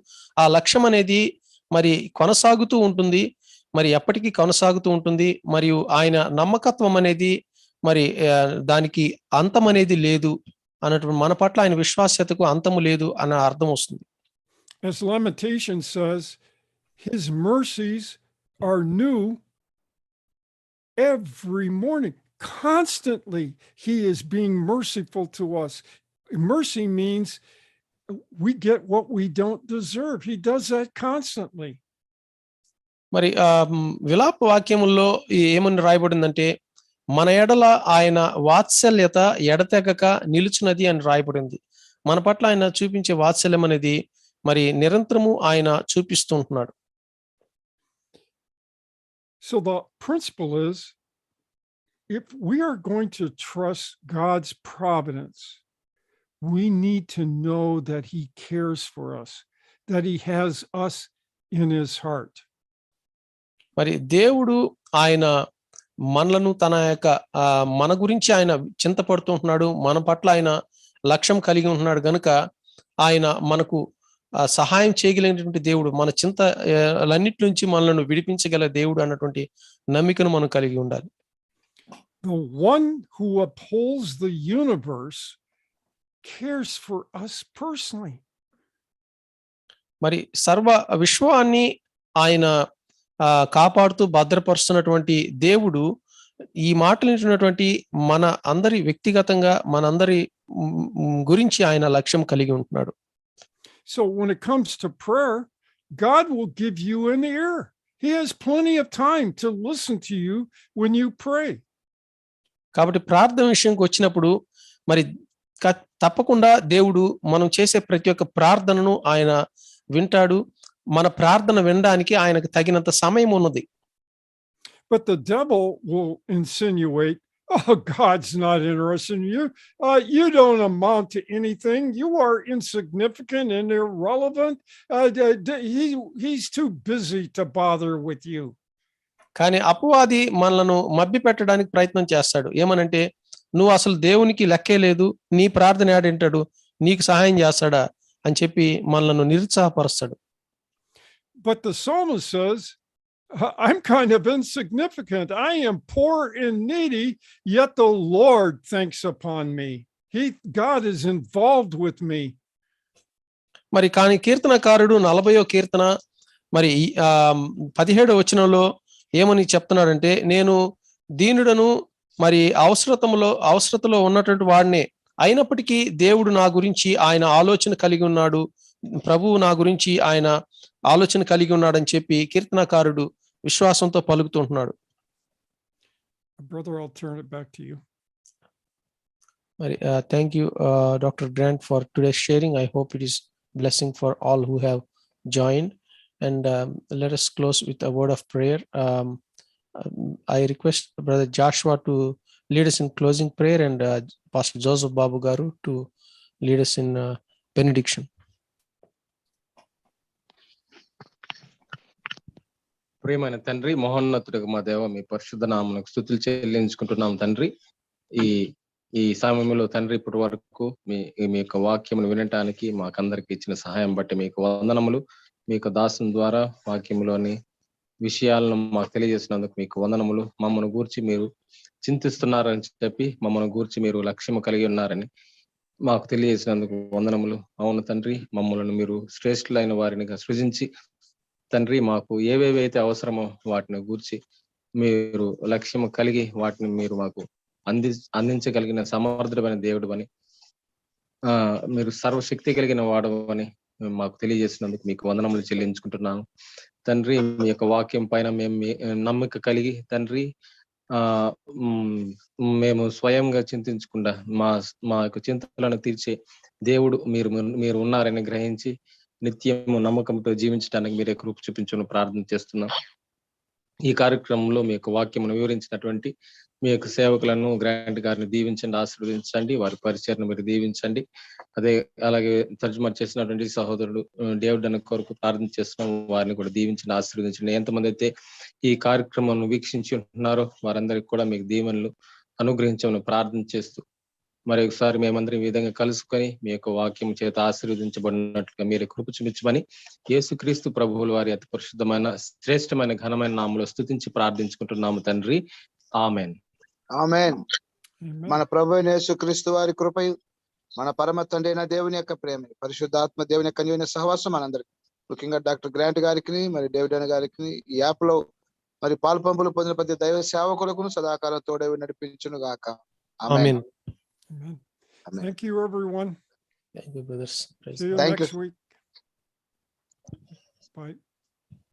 ఆ లక్ష్యం అనేది మరి కొనసాగుతూ ఉంటుంది, మరి ఎప్పటికీ కొనసాగుతూ ఉంటుంది. మరియు ఆయన నమ్మకత్వం అనేది మరి దానికి అంతం అనేది లేదు అన్నటువంటి, మన పట్ల ఆయన విశ్వాస్యతకు అంతము లేదు అన్న అర్థం వస్తుంది. As Lamentation says, his mercies are new every morning. Constantly he is being merciful to us. Mercy means we get what we don't deserve. He does that constantly. మరి విలాప వాక్యముల్లో ఏమని రాయబడిందంటే, మన ఎడల ఆయన వాత్సల్యత ఎడతెగక నిలుచున్నది అని రాయబడింది. మన పట్ల ఆయన చూపించే వాత్సల్యం అనేది మరి నిరంతరము ఆయన చూపిస్తుంటున్నాడు. So the principle is, if we are going to trust God's providence, we need to know that he cares for us, that he has us in his heart. మరి దేవుడు ఆయన మనలను తన యొక్క మన గురించి ఆయన చింతపడుతుంటున్నాడు, మన పట్ల ఆయన లక్ష్యం కలిగి ఉంటున్నాడు గనుక ఆయన మనకు సహాయం చేయగలిగినటువంటి దేవుడు, మన చింతలన్నిటి నుంచి మనలను విడిపించగల దేవుడు అన్నటువంటి నమ్మికను మనం కలిగి ఉండాలి. The one who upholds the universe cares for us personally. మరి సర్వ విశ్వాన్ని ఆయన కాపాడుతూ భద్రపరుస్తున్నటువంటి దేవుడు ఈ మాటలు వింటున్నటువంటి మన అందరి వ్యక్తిగతంగా మనందరి గురించి ఆయన లక్ష్యం కలిగి ఉంటున్నాడు. So when it comes to prayer, God will give you an ear. He has plenty of time to listen to you when you pray. కాబట్టి ప్రార్థన విషయంకి వచ్చినప్పుడు మరి తప్పకుండా దేవుడు మనం చేసే ప్రతి ఒక్క ప్రార్థనను ఆయన వింటాడు. మన ప్రార్థన వినడానికి ఆయనకు తగినంత సమయం ఉన్నది. But the devil will insinuate, oh, God's not interested in you. You don't amount to anything. You are insignificant and irrelevant. He's too busy to bother with you. కానీ అపవాది మనలను మభ్య పెట్టడానికి ప్రయత్నం చేస్తాడు. ఏమనంటే, నువ్వు అసలు దేవునికి లెక్కే లేదు, నీ ప్రార్థన ఏడంటాడు, నీకు సహాయం చేస్తాడా అని చెప్పి మనలను నిరుత్సాహపరుస్తాడు. But the psalmist says, I'm kind of insignificant. I am poor and needy, yet the Lord thinks upon me. God is involved with me. మరి కానీ కీర్తనకారుడు 40వ కీర్తన మరి 17వ వచనంలో ఏమని చెప్తున్నాడంటే, నేను దీనుడను మరి అవసరతలో ఉన్నటువంటి వాడినే, అయినప్పటికీ దేవుడు నా గురించి ఆయన ఆలోచన కలిగి ఉన్నాడు, ప్రభువు నా గురించి ఆయన ఆలోచన కలిగి ఉన్నాడని చెప్పి కీర్తనకారుడు విశ్వాసంతో పలుకుతుంటున్నాడు. Brother, I'll turn it back to you. మరి thank you doctor grant for today's sharing. I hope it is blessing for all who have joined, and let us close with a word of prayer. I request Brother Joshua to lead us in closing prayer, and Pastor Joseph Babu Garu to lead us in benediction. ప్రియమైన తండ్రి, మహోన్నతుడిగా మా దేవ, మీ పరిశుద్ధ నామమునకు స్తుతులు చెల్లించుకుంటున్నాం తండ్రి. ఈ సమయంలో తండ్రి ఇప్పటి వరకు మీ యొక్క వాక్యమును వినటానికి మాకందరికి ఇచ్చిన సహాయం బట్టి మీకు వందనములు. మీ యొక్క దాసుని ద్వారా వాక్యములోని విషయాలను మాకు తెలియజేసినందుకు మీకు వందనములు. మమ్మల్ని గూర్చి మీరు చింతిస్తున్నారని చెప్పి మమ్మల్ని గూర్చి మీరు లక్ష్యము కలిగి ఉన్నారని మాకు తెలియజేసినందుకు వందనములు. అవును తండ్రి, మమ్మల్ని మీరు శ్రేష్ఠులైన వారినిగా సృజించి తండ్రి మాకు ఏవేవైతే అవసరమో వాటిని గూర్చి మీరు లక్ష్యము కలిగి వాటిని మీరు మాకు అందించగలిగిన సమర్థుడమైన దేవుడు అని, మీరు సర్వశక్తి కలిగిన వాడు అని మాకు తెలియజేసినందుకు మీకు వందనములు చెల్లించుకుంటున్నాను తండ్రి. మీ యొక్క వాక్యం పైన మేము నమ్మిక కలిగి తండ్రి మేము స్వయంగా చింతించకుండా మా యొక్క చింతలను తీర్చే దేవుడు మీరు ఉన్నారని గ్రహించి నిత్యము నమ్మకంతో జీవించడానికి మీరే కృప చూపించమని ప్రార్థన చేస్తున్నాం. ఈ కార్యక్రమంలో మీ యొక్క వాక్యమును వివరించినటువంటి మీ యొక్క సేవకులను గ్రాంట్ గారిని దీవించండి, ఆశీర్వదించండి, వారి పరిచయను మీరు దీవించండి. అలాగే తర్జుమా చేసినటువంటి సహోదరుడు డేవిడ్ అనే కొరకు ప్రార్థన చేస్తున్నాం, వారిని కూడా దీవించండి, ఆశీర్వదించండి. ఎంతమంది అయితే ఈ కార్యక్రమం వీక్షించి ఉంటున్నారో వారందరికీ కూడా మీకు దీవెనలు అనుగ్రహించమని ప్రార్థన చేస్తూ మరి ఒకసారి మేమందరం ఈ విధంగా కలుసుకొని మీ యొక్క వాక్యం చేత ఆశీర్వదించబడినట్లుగా మీరు కృప చూపించమని యేసుక్రీస్తు ప్రభువుల వారి అతి పరిశుద్ధమైన శ్రేష్టమైన ఘనమైన నామములో స్తుతించి ప్రార్థించుకుంటున్నాము తండ్రి. ఆమెన్. ఆమేన్. మన ప్రభువైన యేసుక్రీస్తు వారి కృపయు మన పరమ తండ్రి అయిన దేవుని యొక్క ప్రేమ, పరిశుద్ధాత్మ దేవుని యొక్క అన్యోన్య సహవాసం మనందరికి, ముఖ్యంగా డాక్టర్ గ్రాంట్ గారికి మరి డేవిడ్ అన్న గారికి ఈ యాప్ లో మరి పాల్పంపులు పొందిన ప్రతి దైవ సేవకులకు సదాకాలం తోడే నడిపించును గాక. ఆమేన్. Amen. Thank you, everyone. Thank you, brothers. Praise See you Thank next you. week. Bye.